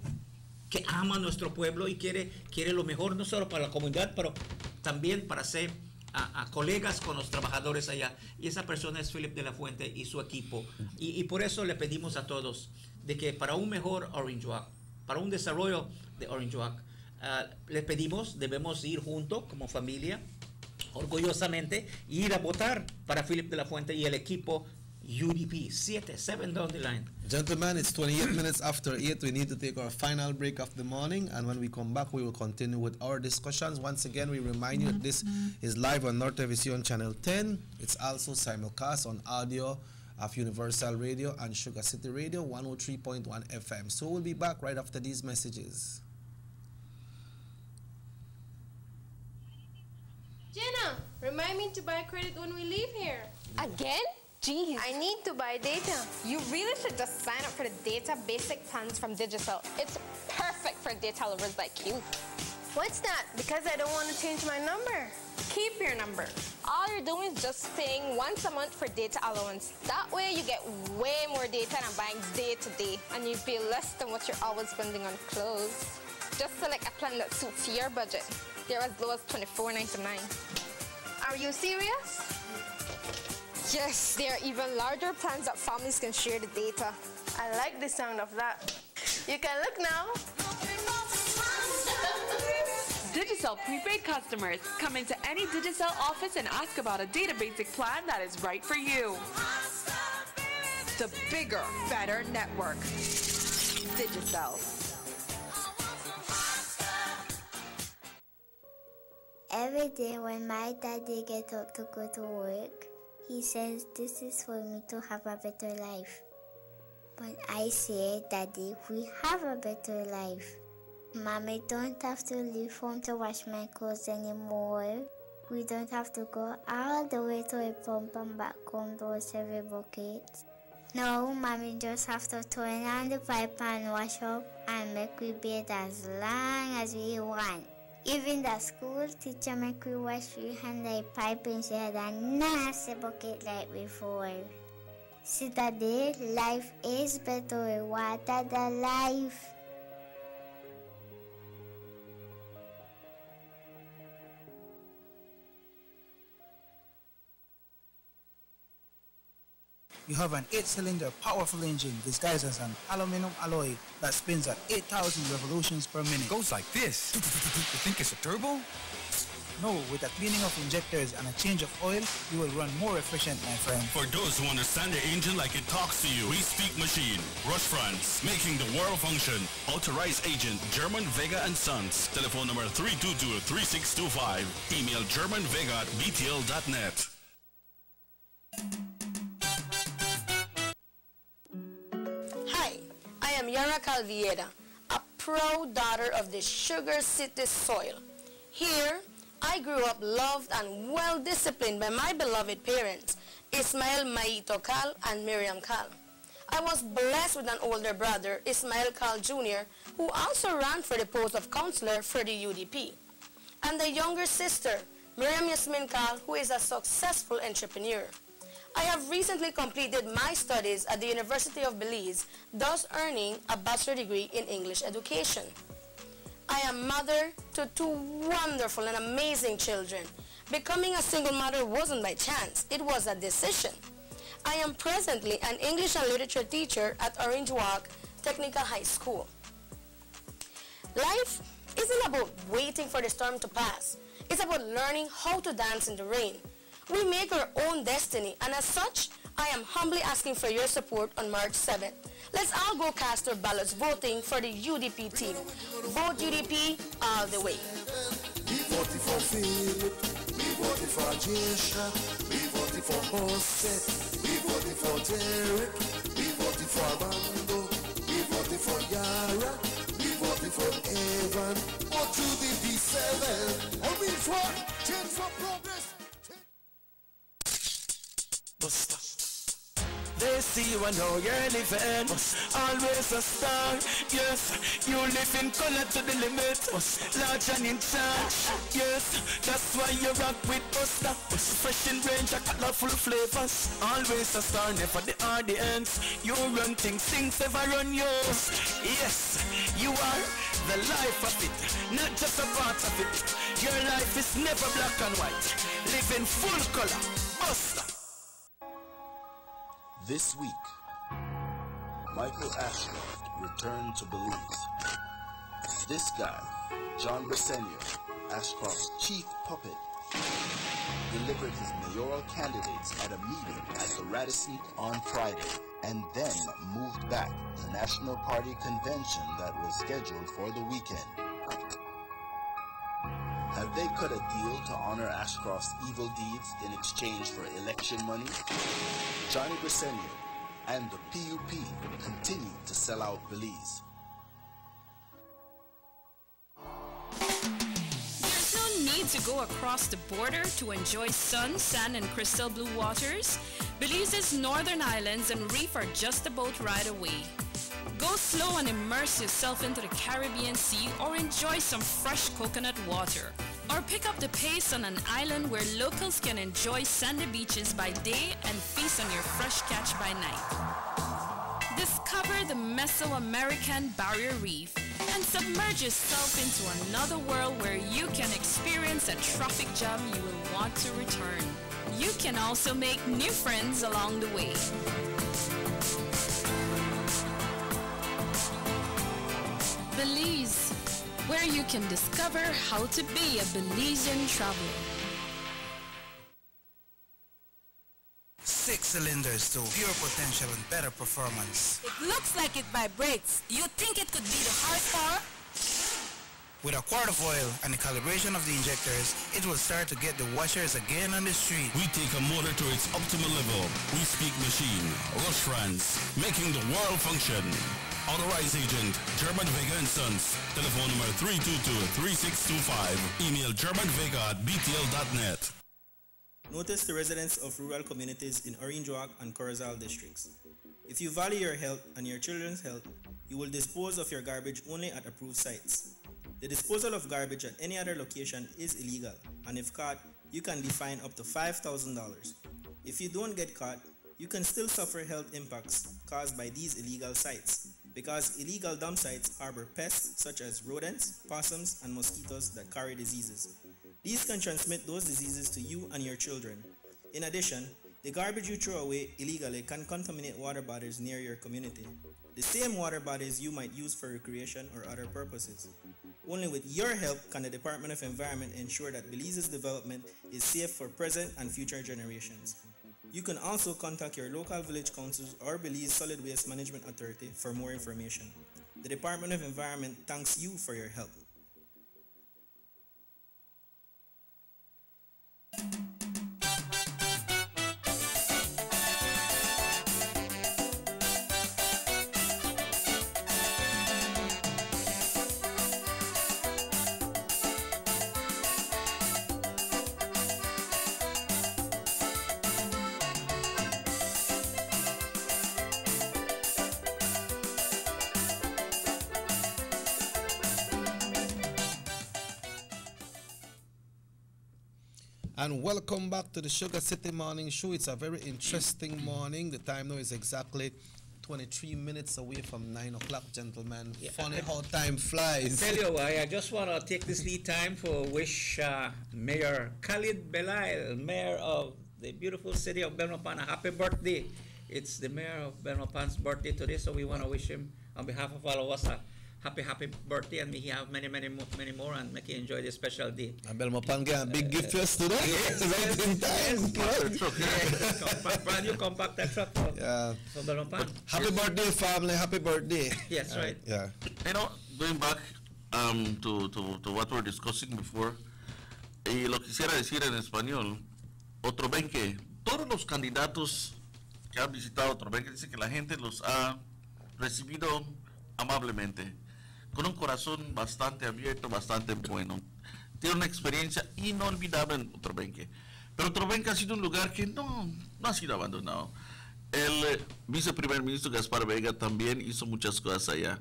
que ama a nuestro pueblo y quiere lo mejor, no solo para la comunidad, pero también para ser a colegas con los trabajadores allá. Y esa persona es Philip de la Fuente y su equipo. Y por eso le pedimos a todos de que para un mejor Orange Walk, para un desarrollo de Orange Walk, les pedimos, debemos ir juntos como familia, orgullosamente, y ir a votar para Philip de la Fuente y el equipo UDP. 7 down the line. Gentlemen, it's 28 minutes after 8. We need to take our final break of the morning, and when we come back, we will continue with our discussions. Once again, we remind you that this is live on Norte Visión Channel 10. It's also simulcast on audio of Universal Radio and Sugar City Radio 103.1 FM. So we'll be back right after these messages. Jenna, remind me to buy credit when we leave here. Again? Jeez. I need to buy data. You really should just sign up for the data basic plans from Digicel. It's perfect for data lovers like you. What's that? Because I don't want to change my number. Keep your number. All you're doing is just paying once a month for data allowance. That way you get way more data than buying day to day, and you pay less than what you're always spending on clothes. Just select a plan that suits your budget. They're as low as $24.99. Are you serious? Yes, there are even larger plans that families can share the data. I like the sound of that. You can look now. Digicel prepaid customers, come into any Digicel office and ask about a data basic plan that is right for you. The bigger, better network. Digicel. Every day when my daddy gets up to go to work, he says this is for me to have a better life. But I say, Daddy, we have a better life. Mommy don't have to leave home to wash my clothes anymore. We don't have to go all the way to a pump and back home to wash every bucket. Now, mommy just have to turn on the pipe and wash up and make we bathe as long as we want. Even the school teacher make we wash we hand the pipe instead of nasty bucket like before. See today, life is better with water than life. You have an 8-cylinder powerful engine disguised as an aluminum alloy that spins at 8,000 revolutions per minute. Goes like this. You think it's a turbo? No, with a cleaning of injectors and a change of oil, you will run more efficient, my friend. For those who understand the engine like it talks to you, we speak machine. Rush France, making the world function. Authorized agent, German Vega and Sons. Telephone number 322-3625. Email germanvega@btl.net. I am Yara Calvieda, a proud daughter of the Sugar City soil. Here, I grew up loved and well-disciplined by my beloved parents, Ismael Maito Cal and Miriam Cal. I was blessed with an older brother, Ismael Cal Jr., who also ran for the post of counselor for the UDP, and a younger sister, Miriam Yasmin Cal, who is a successful entrepreneur. I have recently completed my studies at the University of Belize, thus earning a bachelor degree in English education. I am mother to 2 wonderful and amazing children. Becoming a single mother wasn't by chance, it was a decision. I am presently an English and literature teacher at Orange Walk Technical High School. Life isn't about waiting for the storm to pass. It's about learning how to dance in the rain. We make our own destiny, and as such, I am humbly asking for your support on March 7th. Let's all go cast our ballots voting for the UDP team. Vote UDP all the way. We voted for Philip, we voted for Jesha, we voted for Jose, we voted for Derek, we voted for Armando, we voted for Yara, we voted for Evan, or to the B7. And we want change for progress. Buster. They see you and how you're living. Always a star. Yes, you live in color to the limit. Large and in charge. Yes, that's why you rock with Buster. Fresh in range, a colorful flavors. Always a star, never the audience. You run things never run yours. Yes, you are the life of it, not just a part of it. Your life is never black and white. Live in full color. Buster. This week, Michael Ashcroft returned to Belize. This guy, John Briceño, Ashcroft's chief puppet, delivered his mayoral candidates at a meeting at the Radisson on Friday, and then moved back to the National Party convention that was scheduled for the weekend. Have they cut a deal to honor Ashcroft's evil deeds in exchange for election money? Johnny Briceño and the PUP continue to sell out Belize. There's no need to go across the border to enjoy sun, sand, and crystal blue waters. Belize's northern islands and reef are just a boat ride away. Go slow and immerse yourself into the Caribbean Sea or enjoy some fresh coconut water. Or pick up the pace on an island where locals can enjoy sandy beaches by day and feast on your fresh catch by night. Discover the Mesoamerican Barrier Reef and submerge yourself into another world where you can experience a traffic jam you will want to return. You can also make new friends along the way. Belize, where you can discover how to be a Belizean traveler. 6 cylinders to pure potential and better performance. It looks like it vibrates. Do you think it could be the horsepower? With a quart of oil and the calibration of the injectors, it will start to get the washers again on the street. We take a motor to its optimal level. We speak machine. Rush France, making the world function. Authorized agent, German Vega and Sons. Telephone number 322-3625. Email germanvega@btl.net. Notice to residents of rural communities in Orange Walk and Corozal districts. If you value your health and your children's health, you will dispose of your garbage only at approved sites. The disposal of garbage at any other location is illegal, and if caught, you can be fined up to $5,000. If you don't get caught, you can still suffer health impacts caused by these illegal sites, because illegal dump sites harbor pests such as rodents, possums, and mosquitoes that carry diseases. These can transmit those diseases to you and your children. In addition, the garbage you throw away illegally can contaminate water bodies near your community, the same water bodies you might use for recreation or other purposes. Only with your help can the Department of Environment ensure that Belize's development is safe for present and future generations. You can also contact your local village councils or Belize Solid Waste Management Authority for more information. The Department of Environment thanks you for your help. And welcome back to the Sugar City Morning Show. It's a very interesting morning. The time now is exactly 23 minutes away from 9 o'clock, gentlemen. Yeah. Funny how time flies. I tell you why, I just want to take this lead time for wish Mayor Khalid Belail, Mayor of the beautiful city of Belmopan, a happy birthday. It's the Mayor of Belmopan's birthday today, so we want to wish him on behalf of all of us a happy birthday, and may he have many more, and make you enjoy this special day. And Belmopan get a big gift yesterday. Right in time. Yes, brand new compactor truck for Belmopan. Happy birthday, family. Happy birthday. Yes, right. Yeah. You know, going back to what we were discussing before, y lo quisiera decir en español, Otrobenque, todos los candidatos que han visitado Otrobenque dicen que la gente los ha recibido amablemente, con un corazón bastante abierto, bastante bueno. Tiene una experiencia inolvidable en Otrobenque. Pero Otrobenque ha sido un lugar que no ha sido abandonado. El viceprimer ministro Gaspar Vega también hizo muchas cosas allá.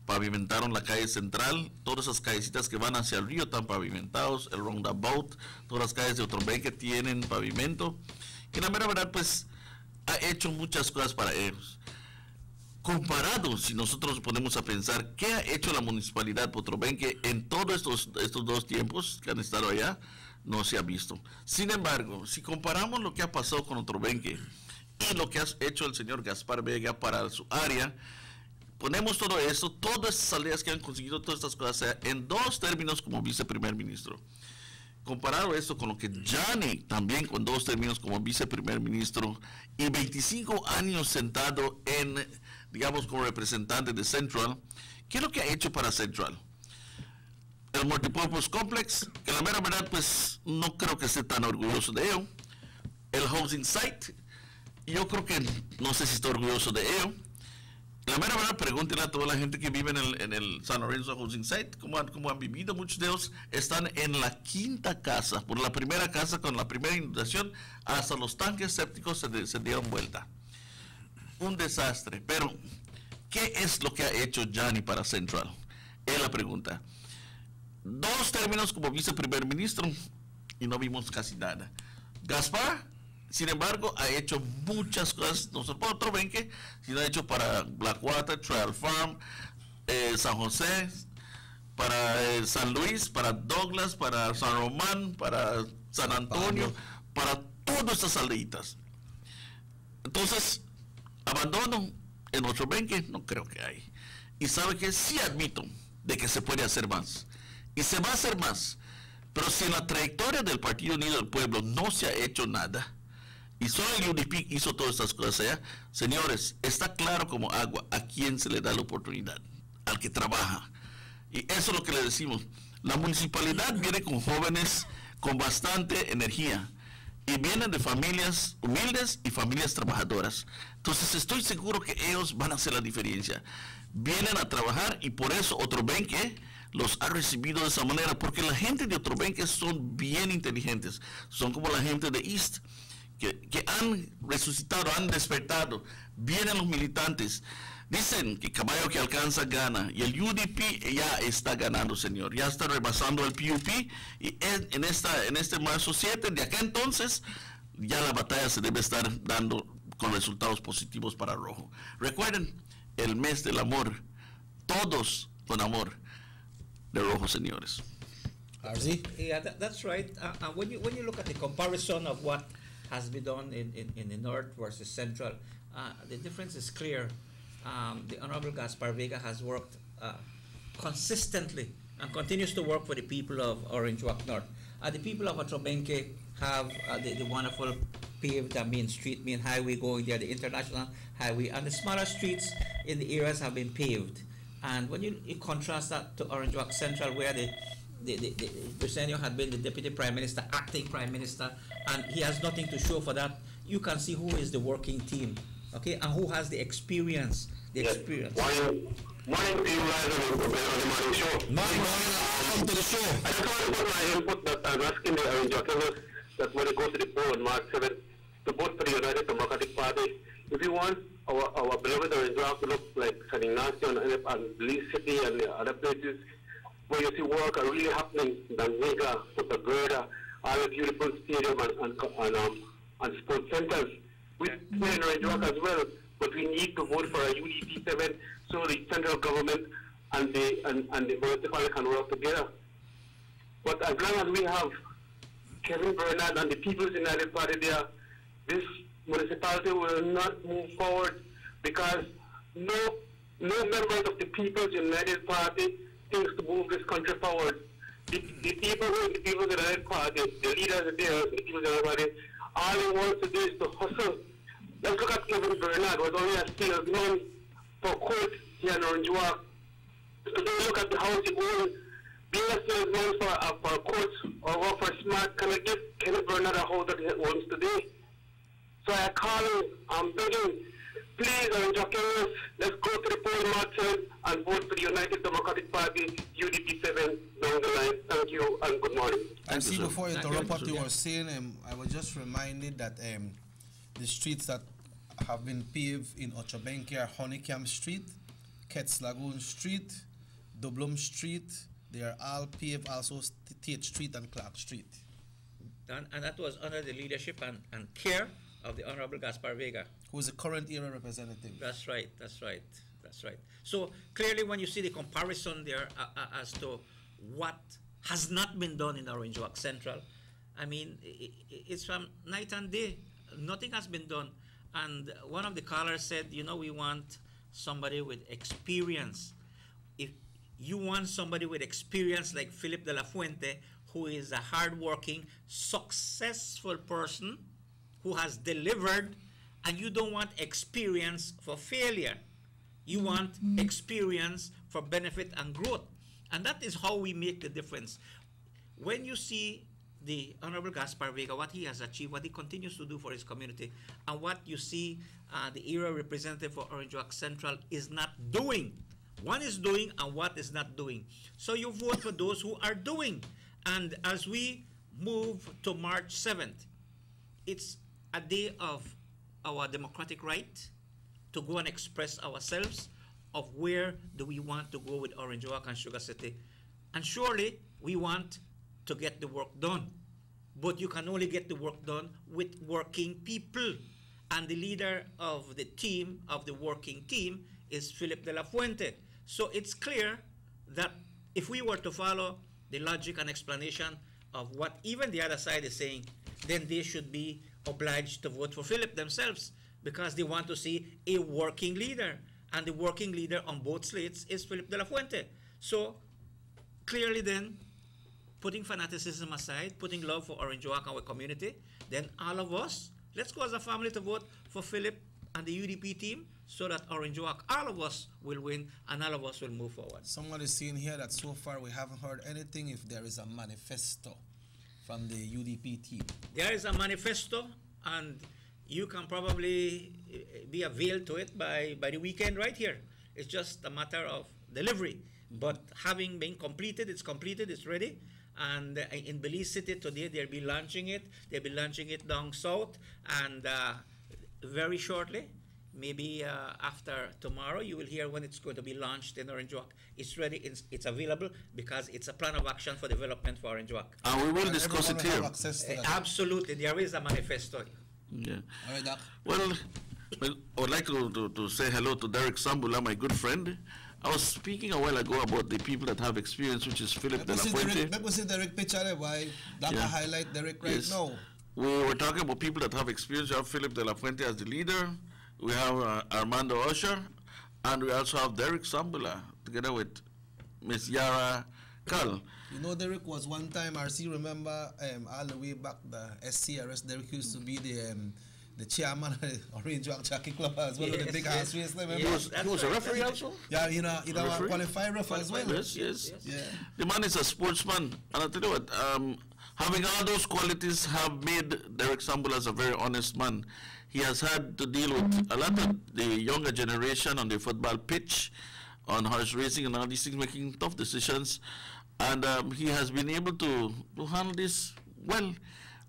Pavimentaron la calle central, todas esas callecitas que van hacia el río están pavimentados, el roundabout, todas las calles de Otrobenque tienen pavimento. Y la mera verdad, pues, ha hecho muchas cosas para ellos. Comparado, si nosotros ponemos a pensar qué ha hecho la municipalidad de Otrobenque en todos estos dos tiempos que han estado allá, no se ha visto. Sin embargo, si comparamos lo que ha pasado con Otrobenque y lo que ha hecho el señor Gaspar Vega para su área, ponemos todo esto, todas esas salidas que han conseguido, todas estas cosas, en dos términos como viceprimer ministro. Comparado esto con lo que Johnny, también con dos términos como viceprimer ministro, y 25 años sentado en, digamos, como representante de Central, ¿qué es lo que ha hecho para Central? El Multipurpose Complex, que la mera verdad, pues, no creo que esté tan orgulloso de ello. El Housing Site, yo creo que no sé si está orgulloso de ello. La mera verdad, pregúntenle a toda la gente que vive en el San Lorenzo Housing Site, cómo han vivido. Muchos de ellos están en la quinta casa, por la primera casa con la primera inundación, hasta los tanques sépticos se dieron vuelta. Un desastre. Pero, ¿qué es lo que ha hecho Johnny para Central? Es la pregunta. Dos términos como viceprimer ministro y no vimos casi nada. Gaspar, sin embargo, ha hecho muchas cosas, no solo para Otrobenque, sino ha hecho para Blackwater, Trail Farm, San José, para San Luis, para Douglas, para San Román, para San Antonio, para todas estas aldeitas. Entonces, abandono en Otrobenque no creo que hay. Y sabe que sí admito de que se puede hacer más. Y se va a hacer más. Pero si en la trayectoria del Partido Unido del Pueblo no se ha hecho nada, y solo el UDP hizo todas estas cosas allá, señores, está claro como agua a quién se le da la oportunidad, al que trabaja. Y eso es lo que le decimos. La municipalidad viene con jóvenes con bastante energía y vienen de familias humildes y familias trabajadoras. Entonces estoy seguro que ellos van a hacer la diferencia. Vienen a trabajar y por eso Otrobenque los ha recibido de esa manera, porque la gente de Otrobenque son bien inteligentes, son como la gente de East, que han resucitado, han despertado. Vienen los militantes. Dicen que caballo que alcanza gana, y el UDP ya está ganando, señor. Ya está rebasando el PUP, y en este marzo 7, de acá entonces, ya la batalla se debe estar dando con resultados positivos para Rojo. Recuerden, el mes del amor, todos con amor de Rojo, señores. Yeah, that's right. When you look at the comparison of what has been done in the North versus Central, the difference is clear. The Honorable Gaspar Vega has worked consistently and continues to work for the people of Orange Walk North. The people of Atrobenque have the wonderful paved main street, main highway going there, the international highway, and the smaller streets in the areas have been paved. And when you contrast that to Orange Walk Central, where the Briceño had been the Deputy Prime Minister, acting Prime Minister, and he has nothing to show for that, you can see who is the working team. Okay, and who has the experience? Experience. Morning to you guys on the morning show. Morning, welcome to the show. I just want to put my input that I'm asking the Orange Walkers that when they go to the poll on March 7th to vote for the United Democratic Party, if you want our beloved Orange Walk to look like San Ignacio and Belize City and the other places where you see work are really happening, Danziga, Punta Gorda, all the beautiful stadium and sports centers. We're in Orange Walk as well, but we need to vote for a UDP 7 so the central government and the municipality can work together. But as long as we have Kevin Bernard and the People's United Party there, this municipality will not move forward because no members of the People's United Party thinks to move this country forward. The people who in the People's United Party, the leaders there, the People's United Party, all they want to do is to hustle. Let's look at Kevin Bernard, was only a salesman for court here in Orange Walk. Today, look at the house he owns. Being a salesman for court or work for Smart, can I give Kevin Bernard a house that he owns today? So I call him, I'm begging, please, Orange Walkers, let's go to the poll March and vote for the United Democratic Party, UDP 7 down the line. Thank you and good morning. I see before you interrupt what you were saying, I was just reminded that the streets that have been paved in Ochobenque are Honeycomb Street, Ketz Lagoon Street, Dublum Street. They are all paved, also Tate Street and Clark Street. And that was under the leadership and care of the Honorable Gaspar Vega, who is the current area representative. That's right. So clearly when you see the comparison there as to what has not been done in Orange Walk Central, I mean, it's from night and day. Nothing has been done. And one of the callers said, you know, we want somebody with experience. If you want somebody with experience like Philip de la Fuente, who is a hardworking, successful person who has delivered, and you don't want experience for failure. You want experience for benefit and growth. And that is how we make the difference. When you see the Honorable Gaspar Vega, what he has achieved, what he continues to do for his community, and what you see the area representative for Orange Walk Central is not doing. One is doing and what is not doing. So you vote for those who are doing. And as we move to March 7th, it's a day of our democratic right to go and express ourselves of where do we want to go with Orange Walk and Sugar City. And surely we want to get the work done. But you can only get the work done with working people. And the leader of the team, of the working team, is Philip de la Fuente. So it's clear that if we were to follow the logic and explanation of what even the other side is saying, then they should be obliged to vote for Philip themselves because they want to see a working leader. And the working leader on both slates is Philip de la Fuente. So clearly then, putting fanaticism aside, putting love for Orange Walk, our community, then all of us, let's go as a family to vote for Philip and the UDP team so that Orange Walk, all of us will win and all of us will move forward. Someone is saying here that so far we haven't heard anything if there is a manifesto from the UDP team. There is a manifesto and you can probably be availed to it by the weekend right here. It's just a matter of delivery. But having been completed, it's ready. And in Belize City today, they'll be launching it. They'll be launching it down south. And very shortly, maybe after tomorrow, you will hear when it's going to be launched in Orange Walk. It's ready, it's available, because it's a plan of action for development for Orange Walk. And we will discuss it here. Absolutely, there is a manifesto. Yeah. All right, Doc. Well, I would like to say hello to Derek Sambula, my good friend. I was speaking a while ago about the people that have experience, which is Philip De La Fuente. Let me see Derek picture there, why Doc highlight Derek right now. We were talking about people that have experience. We have Philip De La Fuente as the leader. We have Armando Usher, and we also have Derek Sambula together with Miss Yara Kal. You know, Derek was one time, RC, remember, all the way back, the SCRS, Derek used to be the chairman of the Orange Walk Jockey Club as well, with the big house race. Remember? He was a referee also? Yeah, you know, a qualified ref as well. Yes. Yeah. The man is a sportsman, and I tell you what, having all those qualities have made Derek Sambula as a very honest man. He has had to deal with a lot of the younger generation on the football pitch, on horse racing and all these things, making tough decisions. And he has been able to handle this well.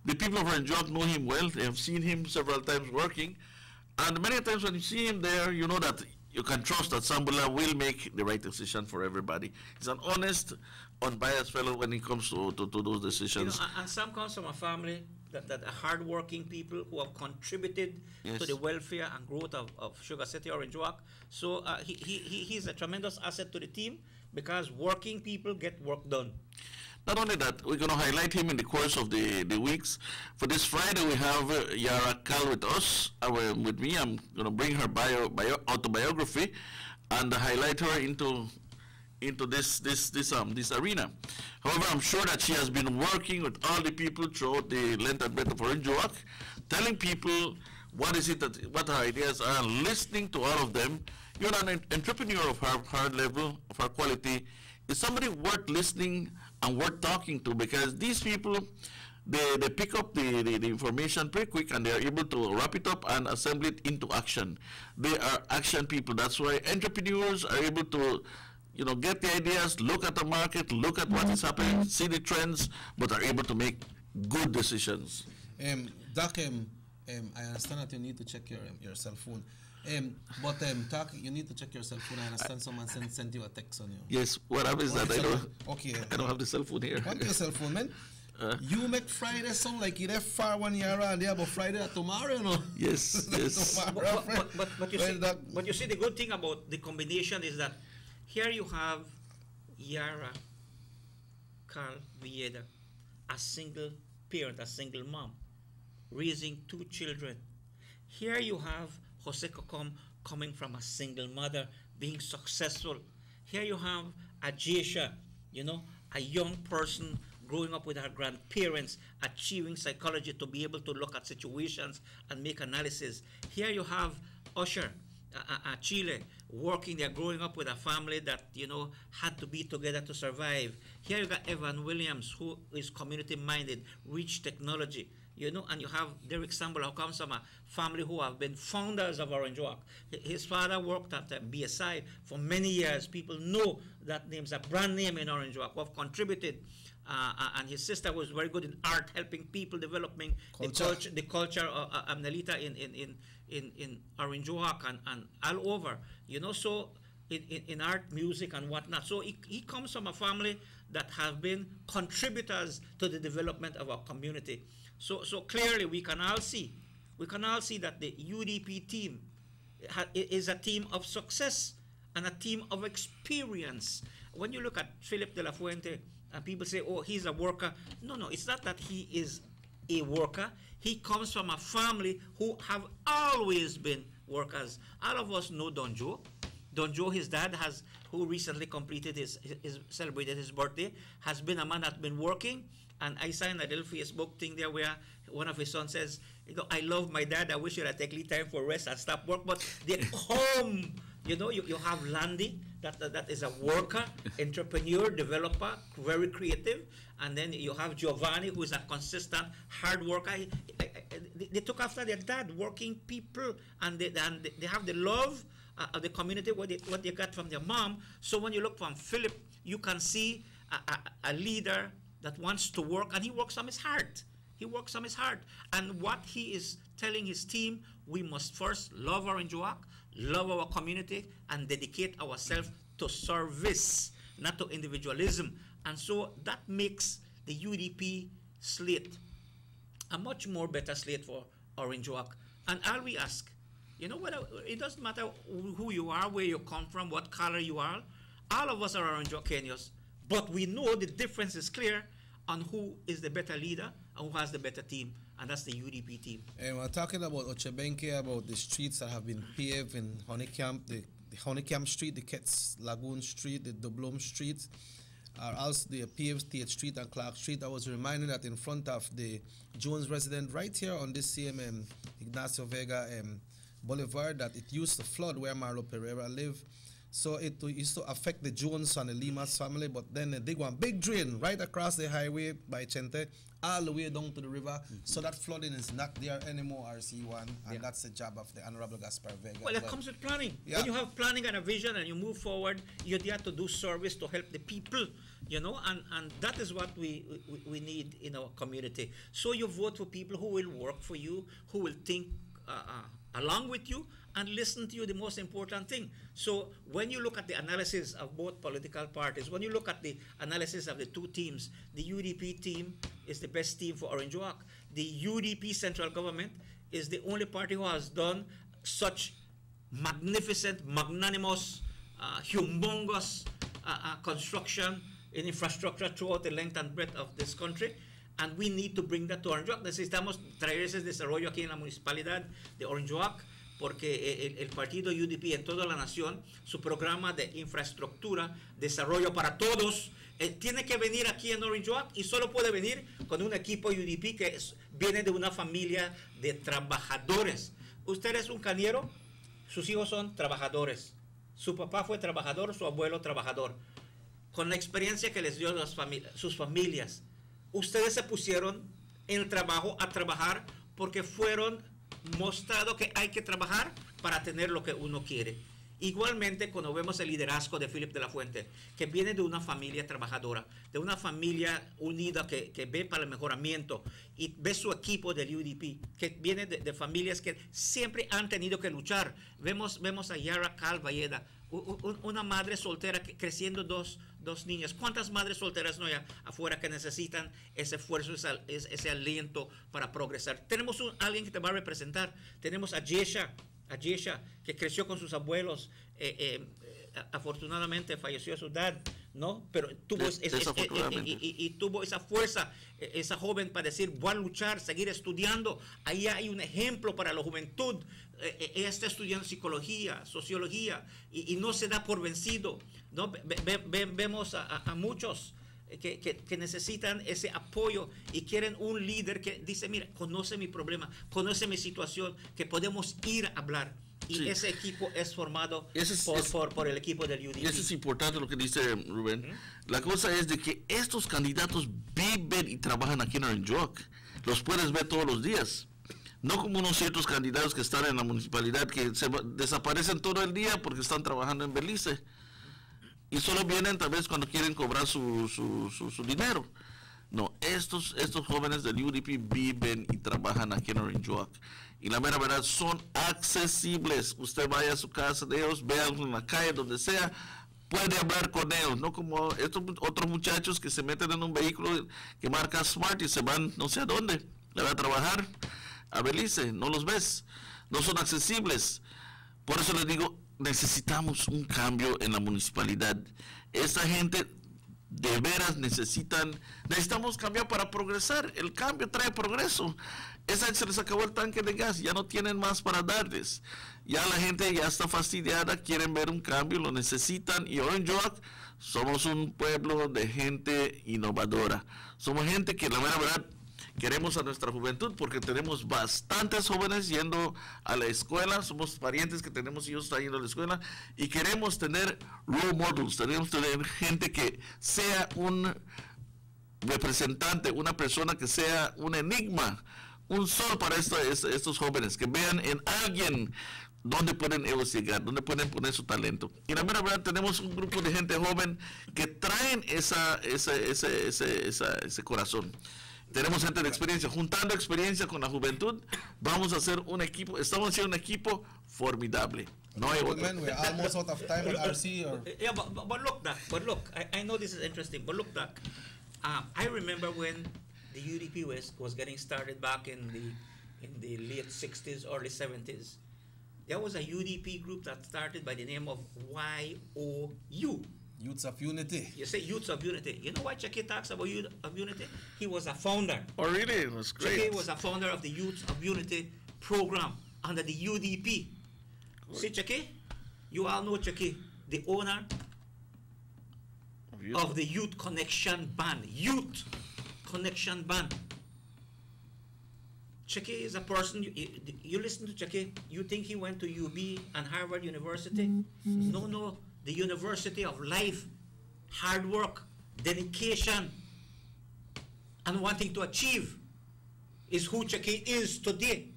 The people of Orange Walk know him well. They have seen him several times working. And many times when you see him there, you know that you can trust that Sambula will make the right decision for everybody. He's an honest, unbiased fellow when it comes to those decisions. You know, and Sam comes from a family that are hard-working people who have contributed to the welfare and growth of Sugar City Orange Walk. So he's a tremendous asset to the team, because working people get work done. Not only that, we're going to highlight him in the course of the weeks. For this Friday, we have Yara Kal with us, with me. I'm going to bring her autobiography and highlight her into this arena. However, I'm sure that she has been working with all the people throughout the length and breadth of Orange Walk, telling people what her ideas are, and listening to all of them. You're an entrepreneur of her level, of her quality, is somebody worth listening and worth talking to, because these people, they pick up the information pretty quick, and they are able to wrap it up and assemble it into action. They are action people. That's why entrepreneurs are able to, get the ideas, look at the market, look at what is happening, see the trends, but are able to make good decisions. Doc, I understand that you need to check your cell phone. But Doc, you need to check your cell phone. I understand someone sent you a text on you. Yes, what happens is that I don't have the cell phone here. What is your cell phone, man? You make Friday sound like you're there far 1 year and there, but Friday tomorrow, you know? Yes, yes. But you see, the good thing about the combination is that here you have Yara Kal Villeda, a single parent, a single mom, raising 2 children. Here you have Jose Cocom coming from a single mother, being successful. Here you have Ajesha, a young person growing up with her grandparents, achieving psychology to be able to look at situations and make analysis. Here you have Usher, Chile, working there, growing up with a family that, had to be together to survive. Here you got Evan Williams, who is community-minded, rich technology. And you have Derek Sambula, who comes from a family who have been founders of Orange Walk. His father worked at BSI for many years. People know that name's a brand name in Orange Walk, who have contributed. And his sister was very good in art, helping people developing the culture of Amnelita in Orange Walk and all over. So in art, music, and whatnot. So he comes from a family that have been contributors to the development of our community. So clearly we can all see that the UDP team is a team of success and a team of experience. When you look at Philip De La Fuente, and people say, oh, he's a worker. No, it's not that he is a worker. He comes from a family who have always been workers. All of us know Don Joe. Don Joe, his dad, who recently completed celebrated his birthday, has been a man that's been working. And I signed a little Facebook thing there where one of his sons says, I love my dad. I wish I'd take little time for rest and stop work. But they come, you have Landy, that is a worker, entrepreneur, developer, very creative. And then you have Giovanni, who is a consistent hard worker. They took after their dad, working people, and they have the love of the community, what they got from their mom. So when you look from Philip, you can see a leader that wants to work, and he works from his heart. He works from his heart. And what he is telling his team, we must first love Orange Walk, love our community, and dedicate ourselves to service, not to individualism. And so that makes the UDP slate a much more better slate for Orange Walk. And all we ask, you know, whether it doesn't matter who you are, where you come from, what color you are, all of us are Orange Walkenians, but we know the difference is clear on who is the better leader and who has the better team, and that's the UDP team. And we're talking about Ochebenke, about the streets that have been paved in Honeycamp, the Honeycamp Street, the Ketts Lagoon Street, the Dublum Street, also the paved State Street and Clark Street. I was reminded that in front of the Jones resident right here on this same Ignacio Vega Boulevard, that it used to flood where Marlo Pereira lived. So it used to affect the Jones and the Limas family, but then they dig one big drain right across the highway by Chente, all the way down to the river. So that flooding is not there anymore, RC1, and that's the job of the Honorable Gaspar Vega. Well, it comes with planning. Yeah. When you have planning and a vision and you move forward, you're there to do service to help the people, you know, and that is what we need in our community. So you vote for people who will work for you, who will think along with you, and listen to you, the most important thing. So when you look at the analysis of both political parties, when you look at the analysis of the two teams, the UDP team is the best team for Orange Walk. The UDP central government is the only party who has done such magnificent, magnanimous, humongous construction in infrastructure throughout the length and breadth of this country. And we need to bring that to Orange Walk. Necesitamos traer ese desarrollo aquí en la municipalidad de Orange Walk, porque el partido UDP en toda la nación, su programa de infraestructura, desarrollo para todos, tiene que venir aquí en Orange Walk, y solo puede venir con un equipo UDP que viene de una familia de trabajadores. Usted es un cañero, sus hijos son trabajadores, su papá fue trabajador, su abuelo trabajador. Con la experiencia que les dio sus familias, ustedes se pusieron en el trabajo a trabajar porque fueron mostrado que hay que trabajar para tener lo que uno quiere. Igualmente, cuando vemos el liderazgo de Philip de la Fuente, que viene de una familia trabajadora, de una familia unida que ve para el mejoramiento, y ve su equipo del UDP, que viene de familias que siempre han tenido que luchar. Vemos a Yara Calvalleda, una madre soltera creciendo dos niñas. ¿Cuántas madres solteras no hay afuera que necesitan ese esfuerzo, ese aliento para progresar? Tenemos alguien que te va a representar. Tenemos a Jesha, que creció con sus abuelos. Afortunadamente falleció su dad, ¿no? Pero tuvo tuvo esa fuerza, esa joven, para decir, voy a luchar, seguir estudiando. Ahí hay un ejemplo para la juventud. Ella está estudiando psicología, sociología, y no se da por vencido, ¿no? Vemos a muchos que necesitan ese apoyo y quieren un líder que dice, mira, conoce mi problema, conoce mi situación, que podemos ir a hablar. Y ese equipo es formado por el equipo del UDP. Y eso es importante lo que dice Rubén. La cosa es de que estos candidatos viven y trabajan aquí en Orange Walk. Los puedes ver todos los días. No como unos ciertos candidatos que están en la municipalidad que se desaparecen todo el día porque están trabajando en Belice. Y solo vienen tal vez cuando quieren cobrar su dinero. No, estos jóvenes del UDP viven y trabajan aquí en Orange Walk. Y la mera verdad, son accesibles. Usted vaya a su casa de ellos, vean en la calle, donde sea, puede hablar con ellos. No como estos otros muchachos que se meten en un vehículo que marca Smart y se van no sé a dónde. Le van a trabajar a Belice, no los ves. No son accesibles. Por eso les digo, necesitamos un cambio en la municipalidad. Esta gente de veras necesitamos cambiar para progresar. El cambio trae progreso. Se les acabó el tanque de gas, ya no tienen más para darles. Ya la gente ya está fastidiada, quieren ver un cambio, lo necesitan. Y Orange Walk somos un pueblo de gente innovadora. Somos gente que la verdad queremos a nuestra juventud, porque tenemos bastantes jóvenes yendo a la escuela, somos parientes que tenemos ellos están yendo a la escuela, y queremos tener role models, tenemos que tener gente que sea un representante, una persona que sea un enigma, un sol para estos jóvenes, que vean en alguien ¿dónde pueden ellos llegar? ¿Dónde pueden poner su talento? Y la mera verdad, tenemos un grupo de gente joven que traen ese corazón. Tenemos gente de experiencia. Juntando experiencia con la juventud, vamos a hacer un equipo, estamos haciendo un equipo formidable. No hay otro. We're almost out of time with RC. Yeah, but look, Doc, I know this is interesting, but look, Doc, I remember when the UDP was getting started back in the late 60s, early 70s. There was a UDP group that started by the name of YOU. Youths of Unity. You say Youths of Unity. You know why Cheke talks about Youth of Unity? He was a founder. Oh, really? It was great. Cheke was a founder of the Youths of Unity program under the UDP. See, Cheke? You all know Cheke, the owner of the Youth Connection Band. Youth Connection Band. Cheke is a person, you listen to Cheke, you think he went to UB and Harvard University? No, the University of Life, hard work, dedication, and wanting to achieve is who Cheke is today.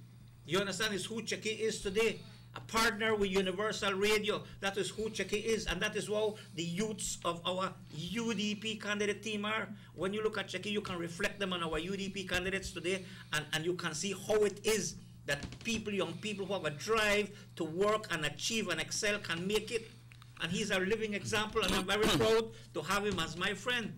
You understand? Is who Cheke is today. A partner with Universal Radio. That is who Cheke is, and that is how the youths of our UDP candidate team are. When you look at Cheke, you can reflect them on our UDP candidates today, and you can see how it is that young people who have a drive to work and achieve and excel can make it. And he's our living example, and I'm very proud to have him as my friend.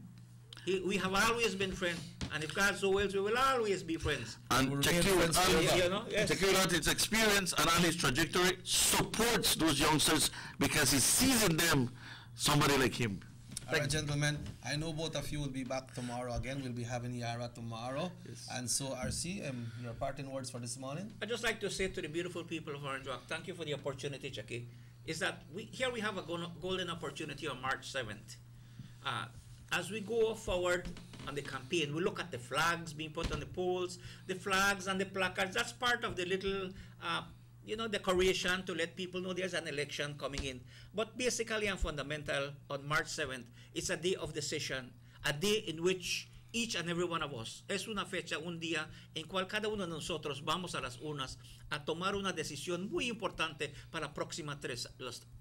We have always been friends, and if God so wills, we will always be friends. And check out his experience and on his trajectory supports those youngsters because he sees in them somebody like him. All right, gentlemen, I know both of you will be back tomorrow again. We'll be having Yara tomorrow. Yes. And so, RC, your parting words for this morning? I'd just like to say to the beautiful people of Orange Walk, thank you for the opportunity, Cheke. Is that here we have a golden opportunity on March 7th. As we go forward on the campaign, we look at the flags being put on the poles, the flags and the placards. That's part of the little, decoration to let people know there's an election coming in. But basically and fundamental, on March 7th, it's a day of decision, a day in which each and every one of us, es una fecha, un día en cual cada uno de nosotros vamos a las urnas a tomar una decisión muy importante para los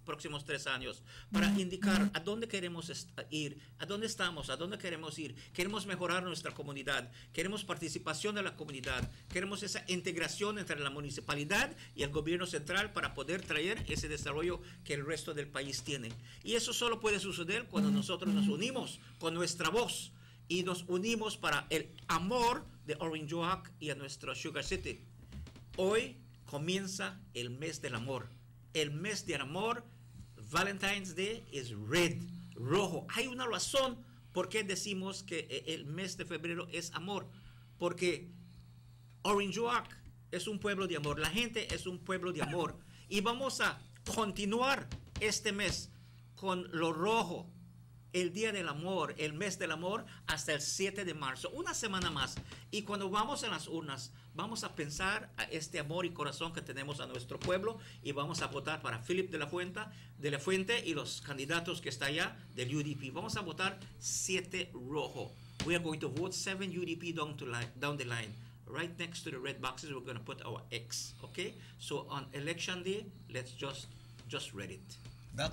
próximos 3 años, para indicar a dónde queremos ir, a dónde estamos, a dónde queremos ir. Queremos mejorar nuestra comunidad, queremos participación de la comunidad, queremos esa integración entre la municipalidad y el gobierno central para poder traer ese desarrollo que el resto del país tiene. Y eso solo puede suceder cuando nosotros nos unimos con nuestra voz y nos unimos para el amor de Orange Walk y a nuestro Sugar City. Hoy comienza el mes del amor. El mes del amor, Valentine's Day, es red, rojo. Hay una razón por qué decimos que el mes de febrero es amor. Porque Orange Walk es un pueblo de amor. La gente es un pueblo de amor. Y vamos a continuar este mes con lo rojo. El Día del Amor, el mes del amor, hasta el 7 de marzo, una semana más. Y cuando vamos a las urnas, vamos a pensar a este amor y corazón que tenemos a nuestro pueblo y vamos a votar para Philip de la Fuente y los candidatos que está allá del UDP. Vamos a votar 7 rojo. We are going to vote 7 UDP down the line. Right next to the red boxes, we're going to put our X. Okay? So on election day, let's just read it. Doc?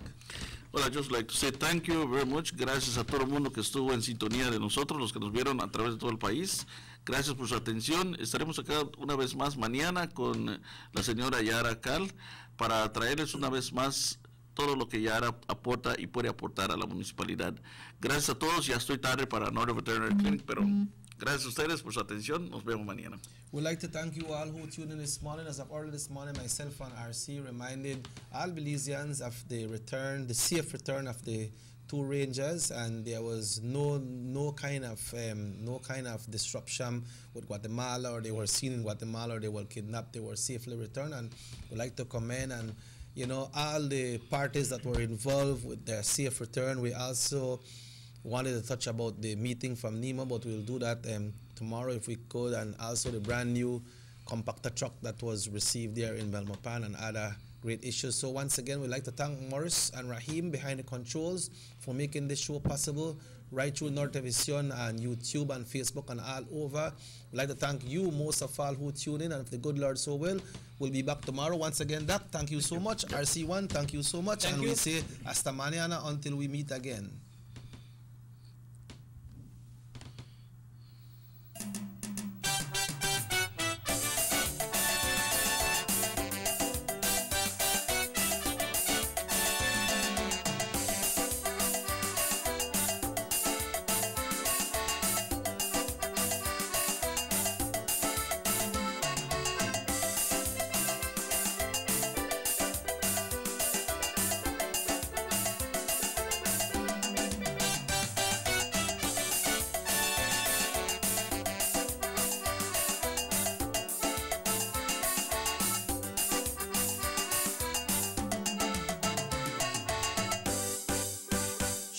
Well, I'd just like to say thank you very much. Gracias a todo el mundo que estuvo en sintonía de nosotros, los que nos vieron a través de todo el país. Gracias por su atención. Estaremos acá una vez más mañana con la señora Yara Cal para traerles una vez más todo lo que Yara aporta y puede aportar a la municipalidad. Gracias a todos. Ya estoy tarde para Northern Veterinary Clinic, pero gracias a ustedes por su atención. Nos vemos mañana. We'd like to thank you all who tuned in this morning. As of early this morning, myself and RC reminded all Belizeans of the safe return of the 2 rangers, and there was no kind of disruption with Guatemala, or they were seen in Guatemala, or they were kidnapped. They were safely returned, and we'd like to commend all the parties that were involved with their safe return. We also wanted to touch about the meeting from NEMA, but we'll do that tomorrow if we could, and also the brand new compactor truck that was received there in Belmopan and other great issues. So once again, we'd like to thank Morris and Raheem behind the controls for making this show possible right through Nortevision and YouTube and Facebook and all over. We'd like to thank you most of all who tune in, and if the good Lord so will, we'll be back tomorrow. Once again, Doc, thank you so much. RC1, thank you so much. Thank and you. we say hasta mañana until we meet again.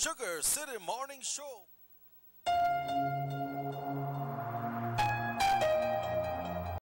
Sugar City Morning Show.